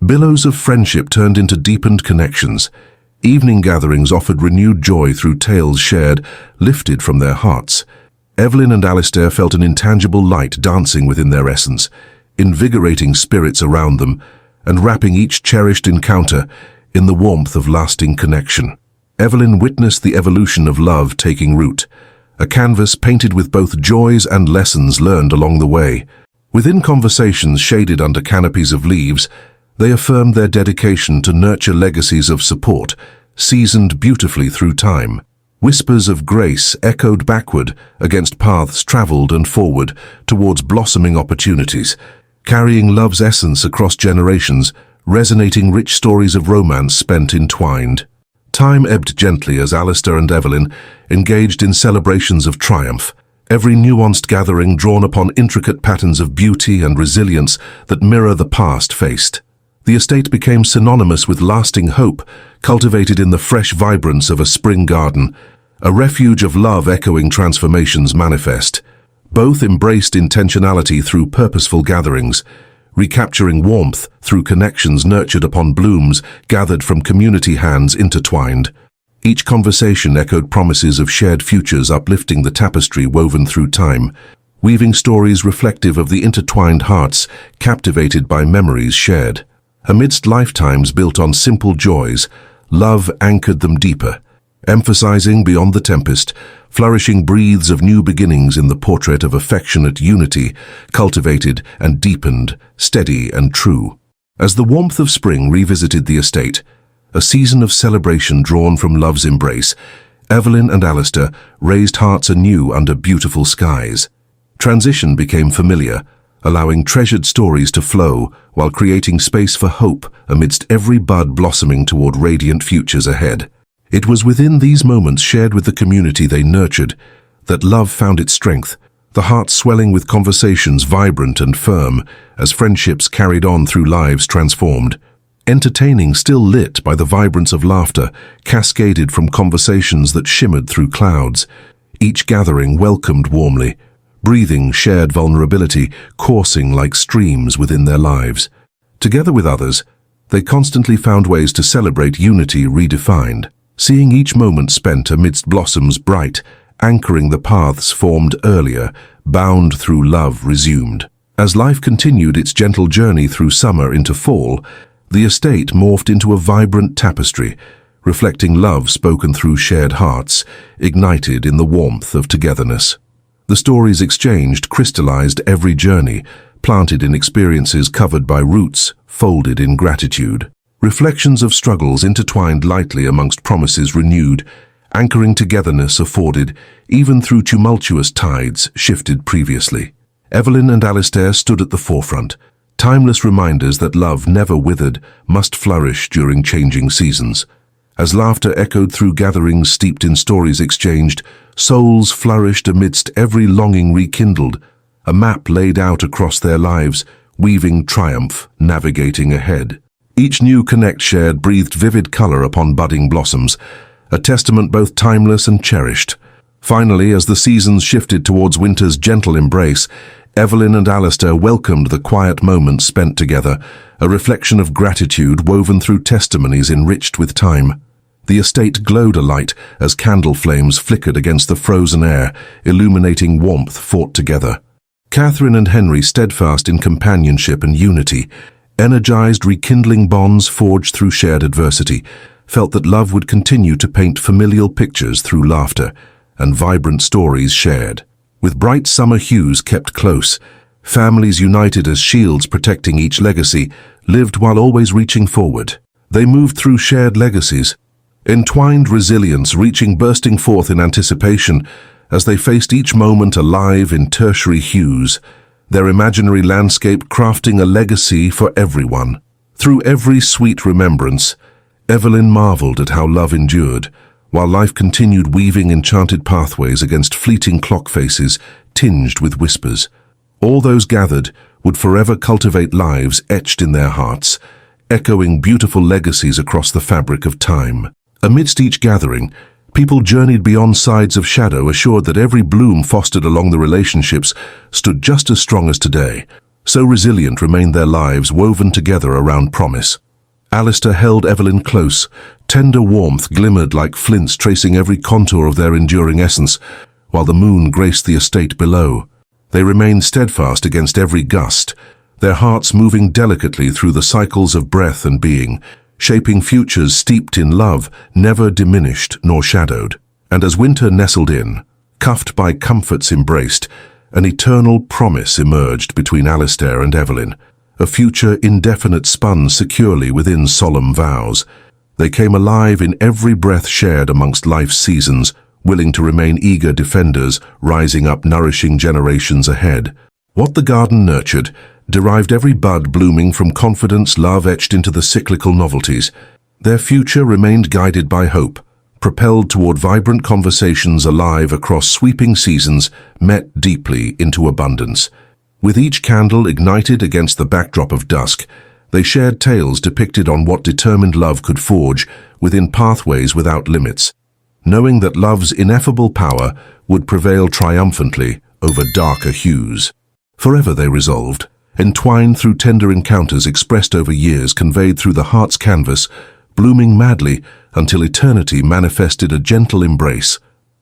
Billows of friendship turned into deepened connections. Evening gatherings offered renewed joy through tales shared, lifted from their hearts. Evelyn and Alistair felt an intangible light dancing within their essence, invigorating spirits around them, and wrapping each cherished encounter in the warmth of lasting connection. Evelyn witnessed the evolution of love taking root, a canvas painted with both joys and lessons learned along the way. Within conversations shaded under canopies of leaves, they affirmed their dedication to nurture legacies of support, seasoned beautifully through time. Whispers of grace echoed backward against paths traveled and forward towards blossoming opportunities, carrying love's essence across generations, resonating rich stories of romance spent entwined. Time ebbed gently as Alistair and Evelyn engaged in celebrations of triumph, every nuanced gathering drawn upon intricate patterns of beauty and resilience that mirror the past faced. The estate became synonymous with lasting hope, cultivated in the fresh vibrance of a spring garden, a refuge of love echoing transformations manifest. Both embraced intentionality through purposeful gatherings, recapturing warmth through connections nurtured upon blooms gathered from community hands intertwined. Each conversation echoed promises of shared futures uplifting the tapestry woven through time, weaving stories reflective of the intertwined hearts captivated by memories shared. Amidst lifetimes built on simple joys, love anchored them deeper, emphasizing beyond the tempest, flourishing breaths of new beginnings in the portrait of affectionate unity, cultivated and deepened, steady and true. As the warmth of spring revisited the estate, a season of celebration drawn from love's embrace, Evelyn and Alistair raised hearts anew under beautiful skies. Transition became familiar, allowing treasured stories to flow while creating space for hope amidst every bud blossoming toward radiant futures ahead. It was within these moments shared with the community they nurtured that love found its strength, the hearts swelling with conversations vibrant and firm as friendships carried on through lives transformed. Entertaining still lit by the vibrance of laughter cascaded from conversations that shimmered through clouds, each gathering welcomed warmly, breathing shared vulnerability, coursing like streams within their lives. Together with others, they constantly found ways to celebrate unity redefined, seeing each moment spent amidst blossoms bright, anchoring the paths formed earlier, bound through love resumed. As life continued its gentle journey through summer into fall, the estate morphed into a vibrant tapestry, reflecting love spoken through shared hearts, ignited in the warmth of togetherness. The stories exchanged crystallized every journey, planted in experiences covered by roots, folded in gratitude. Reflections of struggles intertwined lightly amongst promises renewed, anchoring togetherness afforded, even through tumultuous tides shifted previously. Evelyn and Alistair stood at the forefront, timeless reminders that love never withered, must flourish during changing seasons. As laughter echoed through gatherings steeped in stories exchanged, souls flourished amidst every longing rekindled, a map laid out across their lives, weaving triumph, navigating ahead. Each new connect shared breathed vivid color upon budding blossoms, a testament both timeless and cherished. Finally, as the seasons shifted towards winter's gentle embrace, Evelyn and Alistair welcomed the quiet moments spent together, a reflection of gratitude woven through testimonies enriched with time. The estate glowed alight as candle flames flickered against the frozen air, illuminating warmth fought together. Catherine and Henry steadfast in companionship and unity, energized, rekindling bonds forged through shared adversity, felt that love would continue to paint familial pictures through laughter and vibrant stories shared. With bright summer hues kept close, families united as shields protecting each legacy, lived while always reaching forward. They moved through shared legacies, entwined resilience bursting forth in anticipation as they faced each moment alive in tertiary hues, their imaginary landscape crafting a legacy for everyone. Through every sweet remembrance, Evelyn marveled at how love endured, while life continued weaving enchanted pathways against fleeting clock faces tinged with whispers. All those gathered would forever cultivate lives etched in their hearts, echoing beautiful legacies across the fabric of time. Amidst each gathering, people journeyed beyond sides of shadow, assured that every bloom fostered along the relationships stood just as strong as today. So resilient remained their lives, woven together around promise. Alistair held Evelyn close. Tender warmth glimmered like flints, tracing every contour of their enduring essence, while the moon graced the estate below. They remained steadfast against every gust, their hearts moving delicately through the cycles of breath and being, shaping futures steeped in love, never diminished nor shadowed. And as winter nestled in, cuffed by comforts embraced, an eternal promise emerged between Alistair and Evelyn, a future indefinite spun securely within solemn vows. They came alive in every breath shared amongst life's seasons, willing to remain eager defenders, rising up nourishing generations ahead. What the garden nurtured derived every bud blooming from confidence, love etched into the cyclical novelties. Their future remained guided by hope, propelled toward vibrant conversations alive across sweeping seasons, met deeply into abundance. With each candle ignited against the backdrop of dusk, they shared tales depicted on what determined love could forge within pathways without limits, knowing that love's ineffable power would prevail triumphantly over darker hues. Forever they resolved, entwined through tender encounters expressed over years, conveyed through the heart's canvas, blooming madly until eternity manifested a gentle embrace.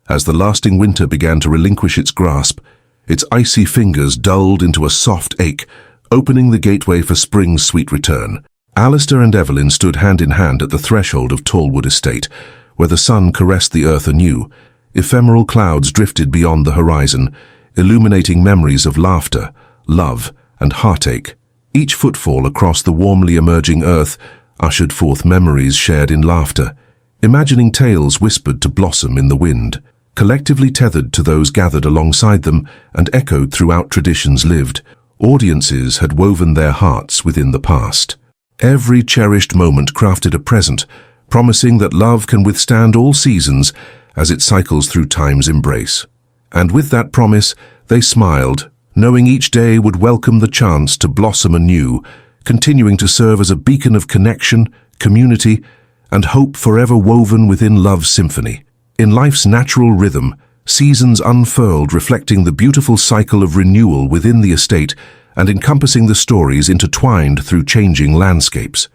As the lasting winter began to relinquish its grasp, its icy fingers dulled into a soft ache, opening the gateway for spring's sweet return. Alistair and Evelyn stood hand in hand at the threshold of Tallwood Estate, where the sun caressed the earth anew. Ephemeral clouds drifted beyond the horizon, illuminating memories of laughter, love, and heartache. Each footfall across the warmly emerging earth ushered forth memories shared in laughter, imagining tales whispered to blossom in the wind, collectively tethered to those gathered alongside them and echoed throughout traditions lived. Audiences had woven their hearts within the past. Every cherished moment crafted a present, promising that love can withstand all seasons as it cycles through time's embrace. And with that promise, they smiled, knowing each day would welcome the chance to blossom anew, continuing to serve as a beacon of connection, community, and hope forever woven within love's symphony. In life's natural rhythm, seasons unfurled, reflecting the beautiful cycle of renewal within the estate and encompassing the stories intertwined through changing landscapes.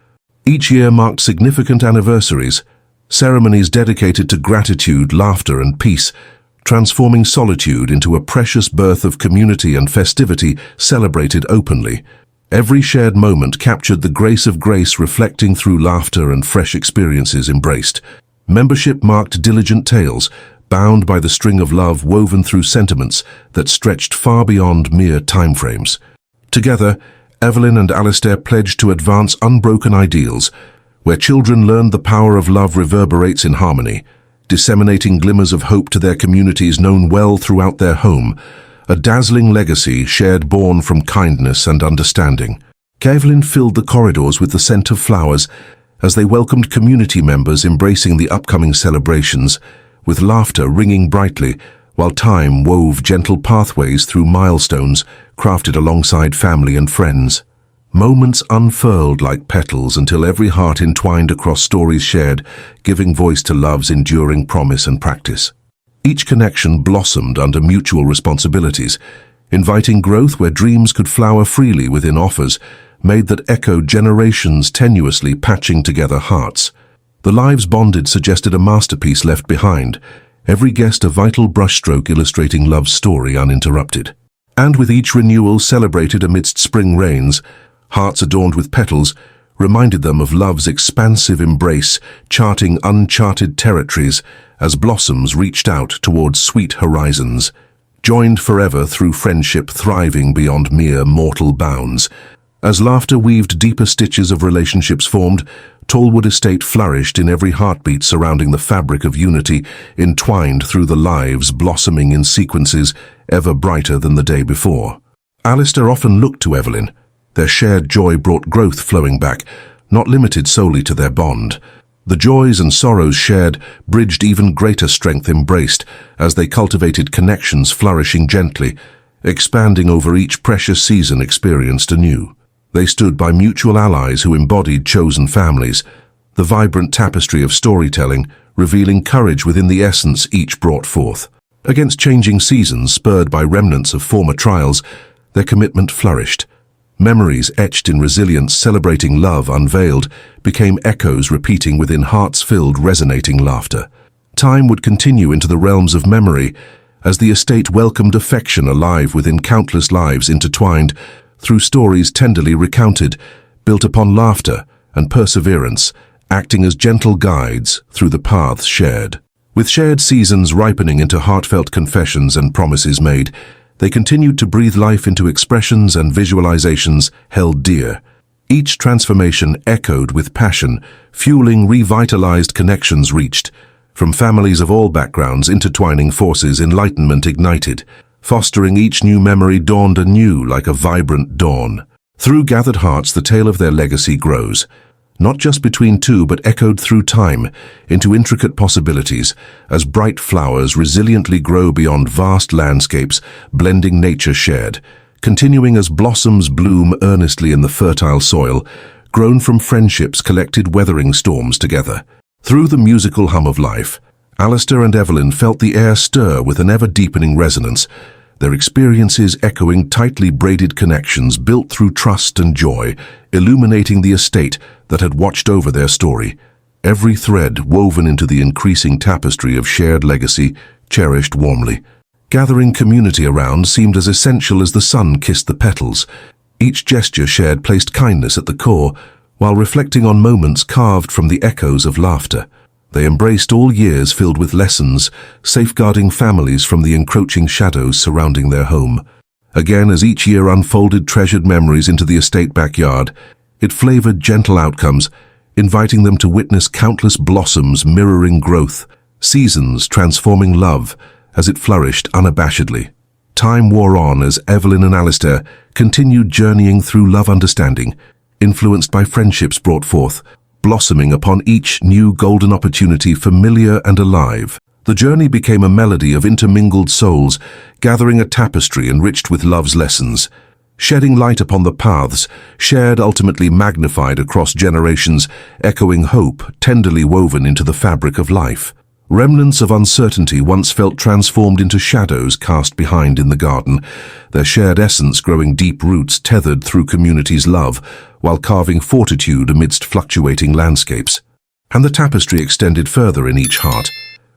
Each year marked significant anniversaries, ceremonies dedicated to gratitude, laughter, and peace, transforming solitude into a precious birth of community and festivity celebrated openly. Every shared moment captured the grace of grace, reflecting through laughter and fresh experiences embraced. Membership marked diligent tales, bound by the string of love woven through sentiments that stretched far beyond mere timeframes. Together, Evelyn and Alistair pledged to advance unbroken ideals, where children learned the power of love reverberates in harmony, disseminating glimmers of hope to their communities known well throughout their home, a dazzling legacy shared born from kindness and understanding. Evelyn filled the corridors with the scent of flowers as they welcomed community members embracing the upcoming celebrations, with laughter ringing brightly, while time wove gentle pathways through milestones crafted alongside family and friends. Moments unfurled like petals until every heart entwined across stories shared, giving voice to love's enduring promise and practice. Each connection blossomed under mutual responsibilities, inviting growth where dreams could flower freely within offers made that echoed generations, tenuously patching together hearts. The lives bonded suggested a masterpiece left behind, every guest a vital brushstroke illustrating love's story uninterrupted. And with each renewal celebrated amidst spring rains, hearts adorned with petals, reminded them of love's expansive embrace, charting uncharted territories as blossoms reached out towards sweet horizons, joined forever through friendship thriving beyond mere mortal bounds. As laughter weaved deeper stitches of relationships formed, Tallwood Estate flourished in every heartbeat surrounding the fabric of unity, entwined through the lives blossoming in sequences ever brighter than the day before. Alistair often looked to Evelyn. Their shared joy brought growth flowing back, not limited solely to their bond. The joys and sorrows shared bridged even greater strength embraced as they cultivated connections flourishing gently, expanding over each precious season experienced anew. They stood by mutual allies who embodied chosen families, the vibrant tapestry of storytelling revealing courage within the essence each brought forth. Against changing seasons spurred by remnants of former trials, their commitment flourished. Memories etched in resilience celebrating love unveiled became echoes repeating within hearts-filled resonating laughter. Time would continue into the realms of memory as the estate welcomed affection alive within countless lives intertwined through stories tenderly recounted, built upon laughter and perseverance, acting as gentle guides through the paths shared. With shared seasons ripening into heartfelt confessions and promises made, they continued to breathe life into expressions and visualizations held dear. Each transformation echoed with passion, fueling revitalized connections reached. From families of all backgrounds intertwining forces, enlightenment ignited. Fostering each new memory dawned anew like a vibrant dawn. Through gathered hearts the tale of their legacy grows, not just between two but echoed through time into intricate possibilities as bright flowers resiliently grow beyond vast landscapes, blending nature shared, continuing as blossoms bloom earnestly in the fertile soil, grown from friendships collected weathering storms together. Through the musical hum of life, Alistair and Evelyn felt the air stir with an ever-deepening resonance, their experiences echoing tightly braided connections built through trust and joy, illuminating the estate that had watched over their story. Every thread woven into the increasing tapestry of shared legacy, cherished warmly. Gathering community around seemed as essential as the sun kissed the petals. Each gesture shared placed kindness at the core, while reflecting on moments carved from the echoes of laughter. They embraced all years filled with lessons, safeguarding families from the encroaching shadows surrounding their home. Again, as each year unfolded treasured memories into the estate backyard, it flavored gentle outcomes, inviting them to witness countless blossoms mirroring growth, seasons transforming love as it flourished unabashedly. Time wore on as Evelyn and Alistair continued journeying through love understanding, influenced by friendships brought forth, blossoming upon each new golden opportunity familiar and alive. The journey became a melody of intermingled souls, gathering a tapestry enriched with love's lessons. Shedding light upon the paths, shared ultimately magnified across generations, echoing hope tenderly woven into the fabric of life. Remnants of uncertainty once felt transformed into shadows cast behind in the garden, their shared essence growing deep roots tethered through community's love, while carving fortitude amidst fluctuating landscapes. And the tapestry extended further in each heart,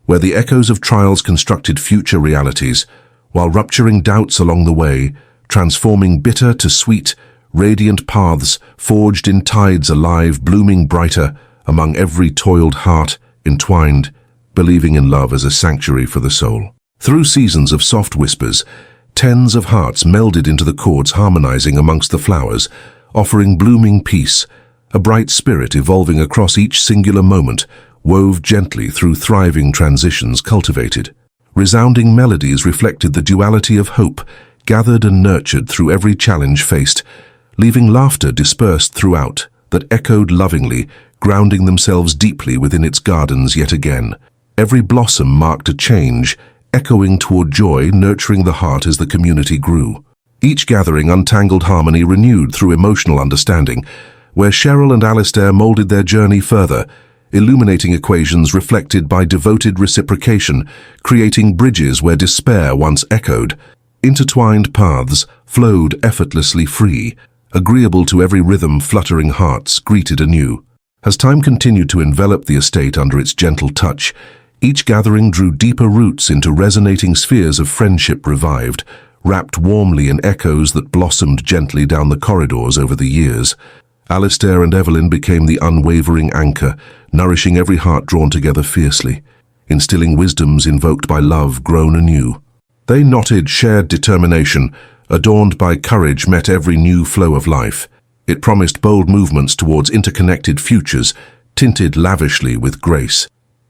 where the echoes of trials constructed future realities, while rupturing doubts along the way, transforming bitter to sweet, radiant paths forged in tides alive, blooming brighter among every toiled heart, entwined, believing in love as a sanctuary for the soul. Through seasons of soft whispers, tens of hearts melded into the chords harmonizing amongst the flowers, offering blooming peace, a bright spirit evolving across each singular moment, wove gently through thriving transitions cultivated. Resounding melodies reflected the duality of hope, gathered and nurtured through every challenge faced, leaving laughter dispersed throughout, that echoed lovingly, grounding themselves deeply within its gardens yet again. Every blossom marked a change, echoing toward joy, nurturing the heart as the community grew. Each gathering untangled harmony renewed through emotional understanding, where Cheryl and Alistair molded their journey further, illuminating equations reflected by devoted reciprocation, creating bridges where despair once echoed. Intertwined paths flowed effortlessly free, agreeable to every rhythm fluttering hearts greeted anew. As time continued to envelop the estate under its gentle touch, each gathering drew deeper roots into resonating spheres of friendship revived, wrapped warmly in echoes that blossomed gently down the corridors over the years. Alistair and Evelyn became the unwavering anchor, nourishing every heart drawn together fiercely, instilling wisdoms invoked by love grown anew. They knotted shared determination, adorned by courage met every new flow of life. It promised bold movements towards interconnected futures, tinted lavishly with grace.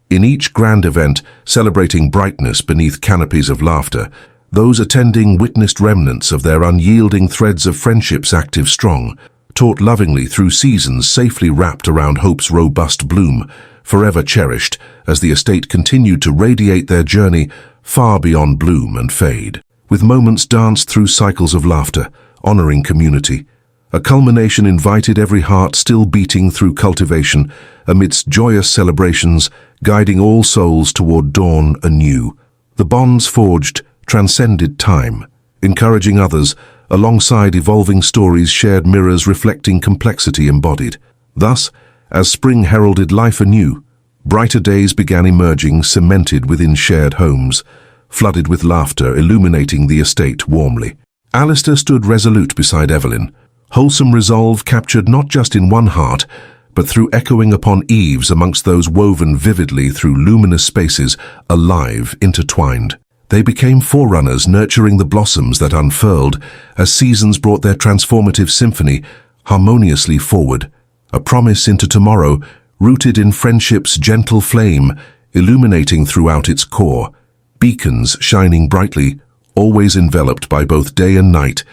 In each grand event, celebrating brightness beneath canopies of laughter, those attending witnessed remnants of their unyielding threads of friendships active strong, taught lovingly through seasons safely wrapped around hope's robust bloom, forever cherished as the estate continued to radiate their journey far beyond bloom and fade. With moments danced through cycles of laughter, honoring community, a culmination invited every heart still beating through cultivation, amidst joyous celebrations, guiding all souls toward dawn anew. The bonds forged transcended time, encouraging others, alongside evolving stories shared mirrors reflecting complexity embodied. Thus, as spring heralded life anew, brighter days began emerging, cemented within shared homes, flooded with laughter, illuminating the estate warmly. Alistair stood resolute beside Evelyn, wholesome resolve captured not just in one heart, but through echoing upon eaves amongst those woven vividly through luminous spaces, alive, intertwined. They became forerunners, nurturing the blossoms that unfurled as seasons brought their transformative symphony harmoniously forward, a promise into tomorrow, rooted in friendship's gentle flame, illuminating throughout its core, beacons shining brightly, always enveloped by both day and night,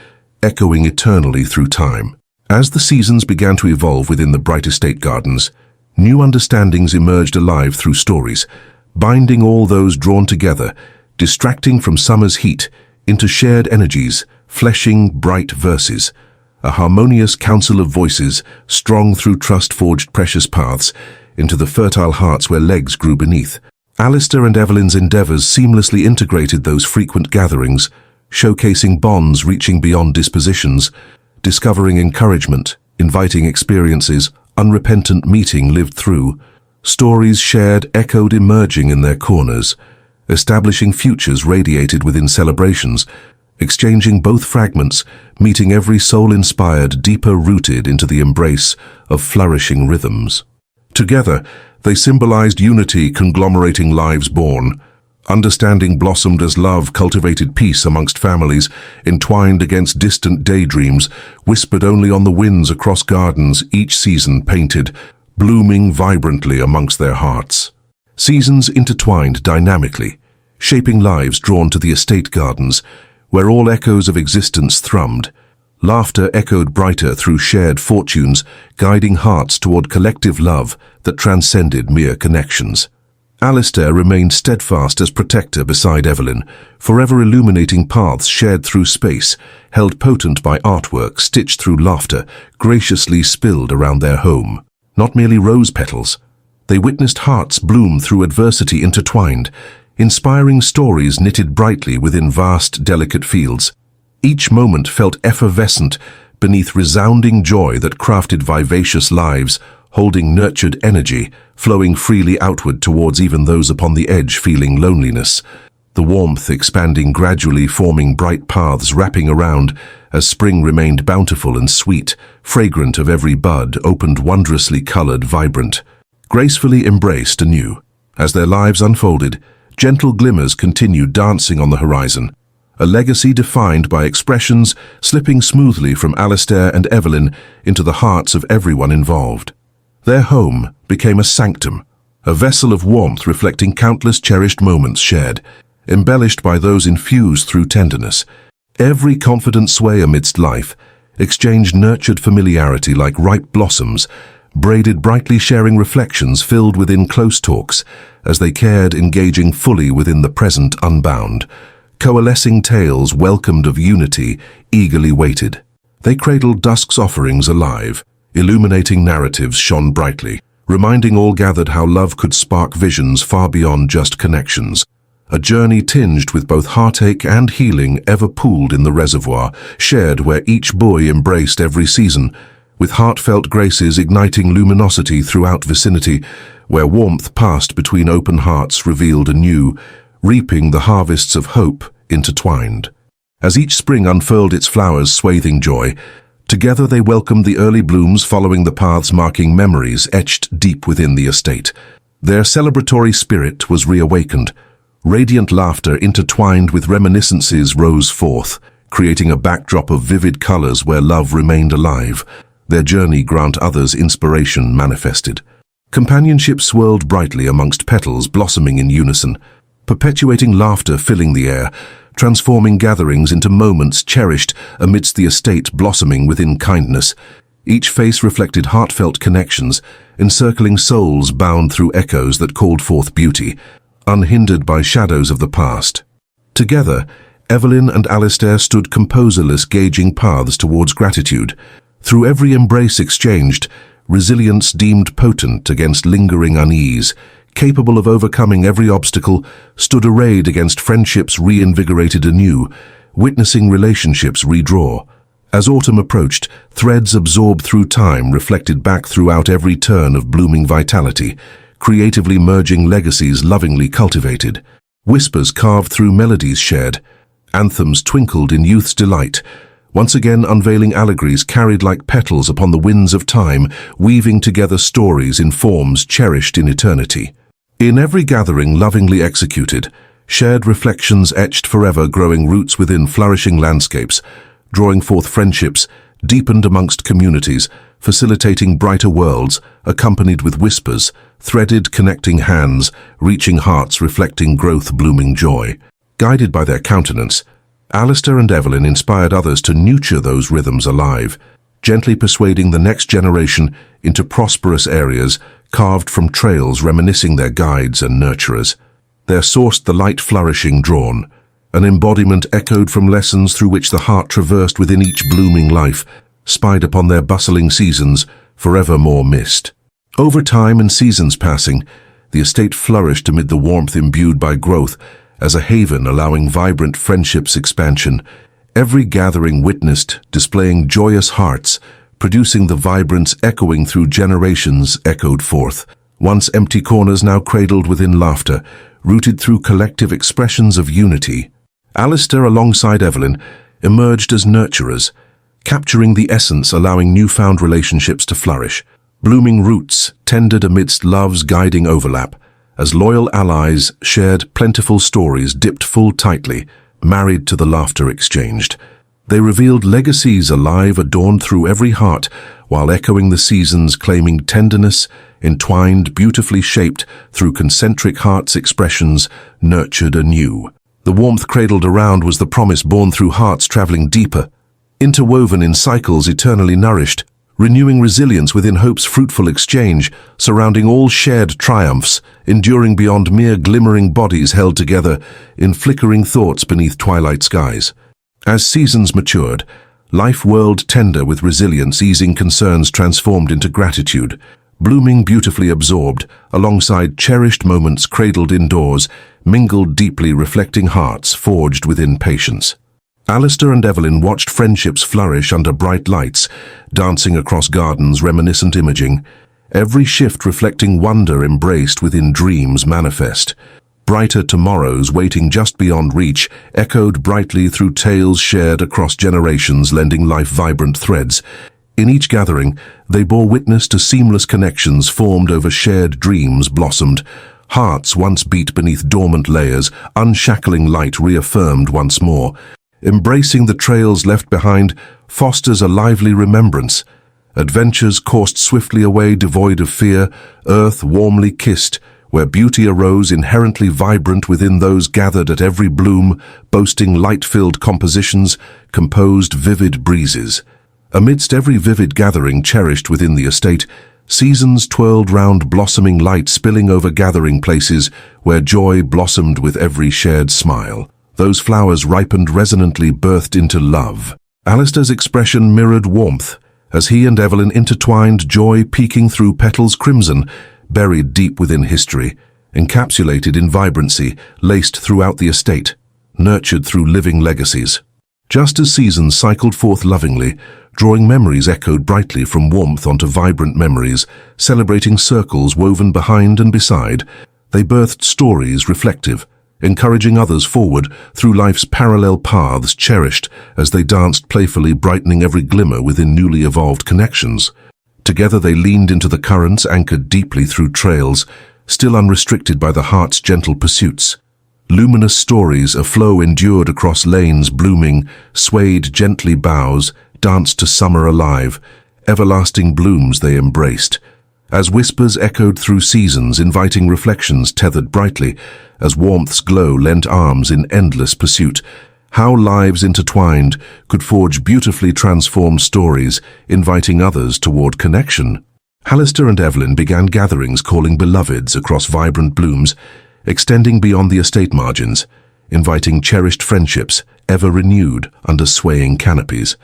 echoing eternally through time. As the seasons began to evolve within the bright estate gardens, new understandings emerged alive through stories, binding all those drawn together, distracting from summer's heat into shared energies, fleshing bright verses, a harmonious council of voices, strong through trust-forged precious paths, into the fertile hearts where legs grew beneath. Alistair and Evelyn's endeavours seamlessly integrated those frequent gatherings, showcasing bonds reaching beyond dispositions, discovering encouragement, inviting experiences, unrepentant meeting lived through, stories shared echoed emerging in their corners, establishing futures radiated within celebrations, exchanging both fragments, meeting every soul inspired, deeper rooted into the embrace of flourishing rhythms. Together, they symbolized unity conglomerating lives born. Understanding blossomed as love cultivated peace amongst families, entwined against distant daydreams, whispered only on the winds across gardens each season painted, blooming vibrantly amongst their hearts. Seasons intertwined dynamically, shaping lives drawn to the estate gardens, where all echoes of existence thrummed. Laughter echoed brighter through shared fortunes, guiding hearts toward collective love that transcended mere connections. Alistair remained steadfast as protector beside Evelyn, forever illuminating paths shared through space, held potent by artwork stitched through laughter, graciously spilled around their home. Not merely rose petals, they witnessed hearts bloom through adversity intertwined, inspiring stories knitted brightly within vast, delicate fields. Each moment felt effervescent beneath resounding joy that crafted vivacious lives, holding nurtured energy, flowing freely outward towards even those upon the edge feeling loneliness. The warmth expanding gradually, forming bright paths wrapping around as spring remained bountiful and sweet, fragrant of every bud, opened wondrously colored, vibrant, gracefully embraced anew. As their lives unfolded, gentle glimmers continued dancing on the horizon, a legacy defined by expressions slipping smoothly from Alistair and Evelyn into the hearts of everyone involved. Their home became a sanctum, a vessel of warmth reflecting countless cherished moments shared, embellished by those infused through tenderness. Every confident sway amidst life exchanged nurtured familiarity like ripe blossoms, braided brightly sharing reflections filled within close talks as they cared, engaging fully within the present unbound. Coalescing tales welcomed of unity, eagerly waited. They cradled dusk's offerings alive, illuminating narratives shone brightly, reminding all gathered how love could spark visions far beyond just connections. A journey tinged with both heartache and healing ever pooled in the reservoir, shared where each buoy embraced every season, with heartfelt graces igniting luminosity throughout vicinity, where warmth passed between open hearts revealed anew, reaping the harvests of hope intertwined. As each spring unfurled its flowers swathing joy, together they welcomed the early blooms following the paths marking memories etched deep within the estate. Their celebratory spirit was reawakened. Radiant laughter intertwined with reminiscences rose forth, creating a backdrop of vivid colors where love remained alive. Their journey grant others inspiration manifested. Companionship swirled brightly amongst petals blossoming in unison, perpetuating laughter filling the air, transforming gatherings into moments cherished amidst the estate blossoming within kindness. Each face reflected heartfelt connections, encircling souls bound through echoes that called forth beauty, unhindered by shadows of the past. Together, Evelyn and Alistair stood composerless, gauging paths towards gratitude. Through every embrace exchanged, resilience deemed potent against lingering unease, capable of overcoming every obstacle, stood arrayed against friendships reinvigorated anew, witnessing relationships redraw. As autumn approached, threads absorbed through time reflected back throughout every turn of blooming vitality, creatively merging legacies lovingly cultivated. Whispers carved through melodies shared, anthems twinkled in youth's delight, once again unveiling allegories carried like petals upon the winds of time, weaving together stories in forms cherished in eternity. In every gathering lovingly executed, shared reflections etched forever, growing roots within flourishing landscapes, drawing forth friendships, deepened amongst communities, facilitating brighter worlds, accompanied with whispers, threaded connecting hands, reaching hearts reflecting growth blooming joy. Guided by their countenance, Alistair and Evelyn inspired others to nurture those rhythms alive, gently persuading the next generation into prosperous areas carved from trails reminiscing their guides and nurturers. There sourced the light flourishing drawn, an embodiment echoed from lessons through which the heart traversed within each blooming life, spied upon their bustling seasons, forevermore missed. Over time and seasons passing, the estate flourished amid the warmth imbued by growth, as a haven allowing vibrant friendships expansion. Every gathering witnessed, displaying joyous hearts, producing the vibrance echoing through generations echoed forth. Once empty corners now cradled within laughter, rooted through collective expressions of unity. Alistair alongside Evelyn emerged as nurturers, capturing the essence allowing newfound relationships to flourish. Blooming roots tended amidst love's guiding overlap, as loyal allies shared plentiful stories dipped full tightly, married to the laughter exchanged. They revealed legacies alive adorned through every heart, while echoing the seasons claiming tenderness, entwined beautifully shaped through concentric hearts' expressions, nurtured anew. The warmth cradled around was the promise born through hearts traveling deeper, interwoven in cycles eternally nourished, renewing resilience within hope's fruitful exchange, surrounding all shared triumphs, enduring beyond mere glimmering bodies held together in flickering thoughts beneath twilight skies. As seasons matured, life whirled tender with resilience, easing concerns transformed into gratitude, blooming beautifully absorbed, alongside cherished moments cradled indoors, mingled deeply reflecting hearts forged within patience. Alistair and Evelyn watched friendships flourish under bright lights, dancing across gardens reminiscent imaging, every shift reflecting wonder embraced within dreams manifest. Brighter tomorrows waiting just beyond reach echoed brightly through tales shared across generations, lending life vibrant threads. In each gathering, they bore witness to seamless connections formed over shared dreams blossomed. Hearts once beat beneath dormant layers, unshackling light reaffirmed once more. Embracing the trails left behind fosters a lively remembrance. Adventures coursed swiftly away devoid of fear, earth warmly kissed, where beauty arose inherently vibrant within those gathered at every bloom, boasting light-filled compositions, composed vivid breezes. Amidst every vivid gathering cherished within the estate, seasons twirled round blossoming light spilling over gathering places where joy blossomed with every shared smile. Those flowers ripened resonantly birthed into love. Alistair's expression mirrored warmth, as he and Evelyn intertwined, joy peeking through petals crimson, buried deep within history, encapsulated in vibrancy, laced throughout the estate, nurtured through living legacies. Just as seasons cycled forth lovingly, drawing memories echoed brightly from warmth onto vibrant memories, celebrating circles woven behind and beside, they birthed stories reflective, encouraging others forward through life's parallel paths, cherished as they danced playfully, brightening every glimmer within newly evolved connections. Together they leaned into the currents, anchored deeply through trails, still unrestricted by the heart's gentle pursuits. Luminous stories aflow endured across lanes blooming, swayed gently boughs, danced to summer alive, everlasting blooms they embraced. As whispers echoed through seasons, inviting reflections tethered brightly, as warmth's glow lent arms in endless pursuit, how lives intertwined could forge beautifully transformed stories, inviting others toward connection. Alistair and Evelyn began gatherings calling beloveds across vibrant blooms, extending beyond the estate margins, inviting cherished friendships, ever renewed under swaying canopies.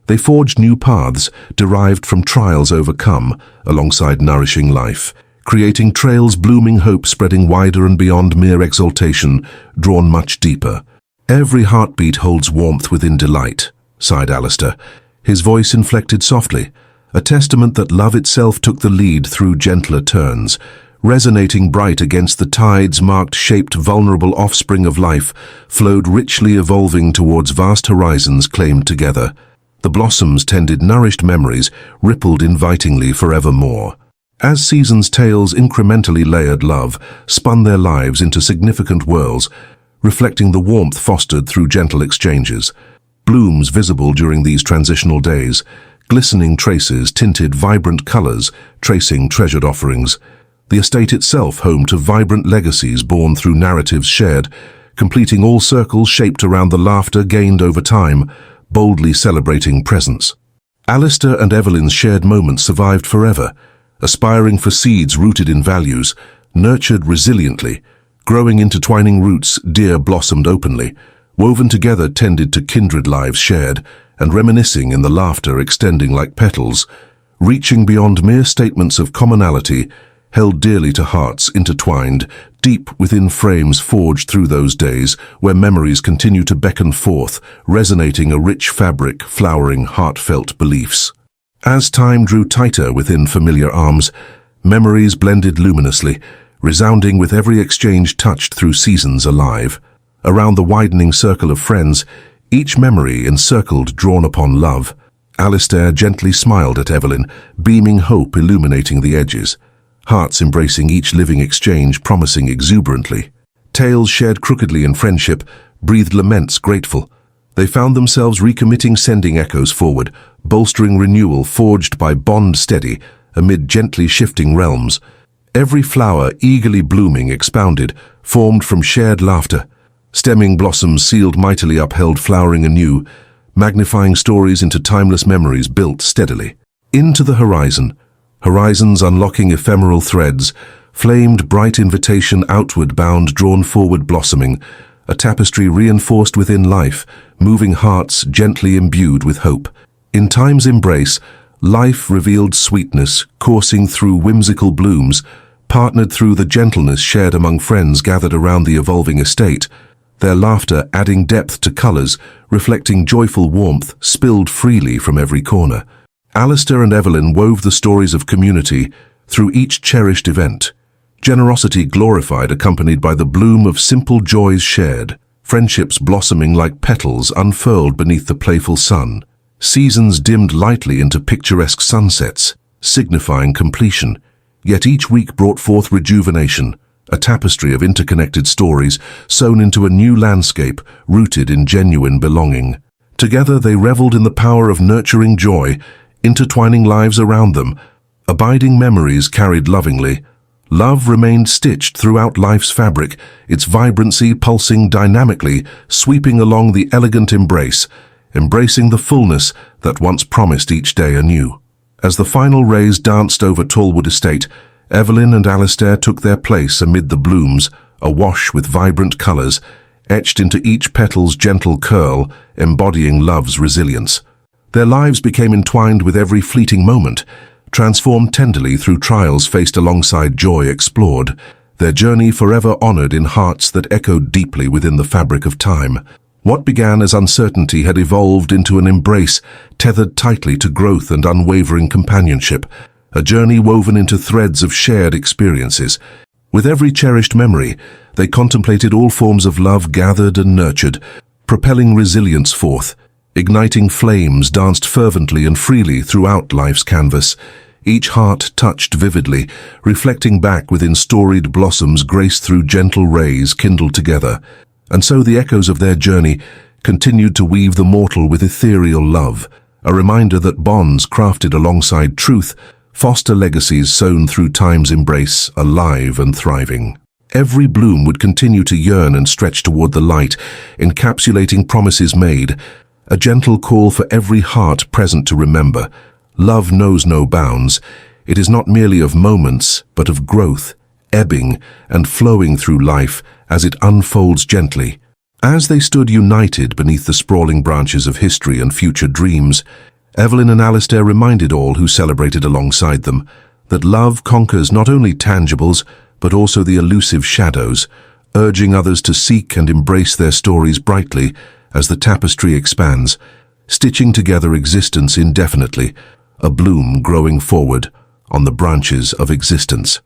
They forged new paths, derived from trials overcome, alongside nourishing life, creating trails blooming hope spreading wider and beyond mere exaltation, drawn much deeper. Every heartbeat holds warmth within delight, sighed Alistair, his voice inflected softly, a testament that love itself took the lead through gentler turns, resonating bright against the tides marked shaped vulnerable offspring of life, flowed richly evolving towards vast horizons claimed together. The blossoms tended nourished memories, rippled invitingly forevermore. As seasons' tales incrementally layered love, spun their lives into significant whirls, reflecting the warmth fostered through gentle exchanges. Blooms visible during these transitional days, glistening traces tinted vibrant colors, tracing treasured offerings. The estate itself home to vibrant legacies born through narratives shared, completing all circles shaped around the laughter gained over time, boldly celebrating presence. Alistair and Evelyn's shared moments survived forever, aspiring for seeds rooted in values, nurtured resiliently, growing intertwining roots, dear blossomed openly, woven together tended to kindred lives shared, and reminiscing in the laughter extending like petals, reaching beyond mere statements of commonality, held dearly to hearts intertwined, deep within frames forged through those days where memories continue to beckon forth, resonating a rich fabric, flowering heartfelt beliefs. As time drew tighter within familiar arms, memories blended luminously, resounding with every exchange touched through seasons alive. Around the widening circle of friends, each memory encircled, drawn upon love. Alistair gently smiled at Evelyn, beaming hope illuminating the edges. Hearts embracing each living exchange, promising exuberantly. Tales shared crookedly in friendship, breathed laments grateful. They found themselves recommitting, sending echoes forward, bolstering renewal forged by bond steady amid gently shifting realms. Every flower eagerly blooming, expounded, formed from shared laughter. Stemming blossoms sealed mightily upheld, flowering anew, magnifying stories into timeless memories built steadily. Into the horizon. Horizons unlocking ephemeral threads, flamed bright invitation outward bound, drawn forward blossoming, a tapestry reinforced within life, moving hearts gently imbued with hope. In time's embrace, life revealed sweetness, coursing through whimsical blooms, partnered through the gentleness shared among friends gathered around the evolving estate, their laughter adding depth to colors, reflecting joyful warmth spilled freely from every corner. Alistair and Evelyn wove the stories of community through each cherished event. Generosity glorified, accompanied by the bloom of simple joys shared, friendships blossoming like petals unfurled beneath the playful sun. Seasons dimmed lightly into picturesque sunsets, signifying completion, yet each week brought forth rejuvenation, a tapestry of interconnected stories sewn into a new landscape rooted in genuine belonging. Together they reveled in the power of nurturing joy, intertwining lives around them, abiding memories carried lovingly. Love remained stitched throughout life's fabric, its vibrancy pulsing dynamically, sweeping along the elegant embrace, embracing the fullness that once promised each day anew. As the final rays danced over Tallwood Estate, Evelyn and Alistair took their place amid the blooms, awash with vibrant colors, etched into each petal's gentle curl, embodying love's resilience. Their lives became entwined with every fleeting moment, transformed tenderly through trials faced alongside joy explored, their journey forever honored in hearts that echoed deeply within the fabric of time. What began as uncertainty had evolved into an embrace tethered tightly to growth and unwavering companionship, a journey woven into threads of shared experiences. With every cherished memory, they contemplated all forms of love gathered and nurtured, propelling resilience forth. Igniting flames danced fervently and freely throughout life's canvas, each heart touched vividly, reflecting back within storied blossoms graced through gentle rays kindled together. And so the echoes of their journey continued to weave the mortal with ethereal love, a reminder that bonds crafted alongside truth foster legacies sown through time's embrace, alive and thriving. Every bloom would continue to yearn and stretch toward the light, encapsulating promises made, a gentle call for every heart present to remember. Love knows no bounds. It is not merely of moments, but of growth, ebbing and flowing through life as it unfolds gently. As they stood united beneath the sprawling branches of history and future dreams, Evelyn and Alistair reminded all who celebrated alongside them that love conquers not only tangibles, but also the elusive shadows, urging others to seek and embrace their stories brightly as the tapestry expands, stitching together existence indefinitely, a bloom growing forward on the branches of existence.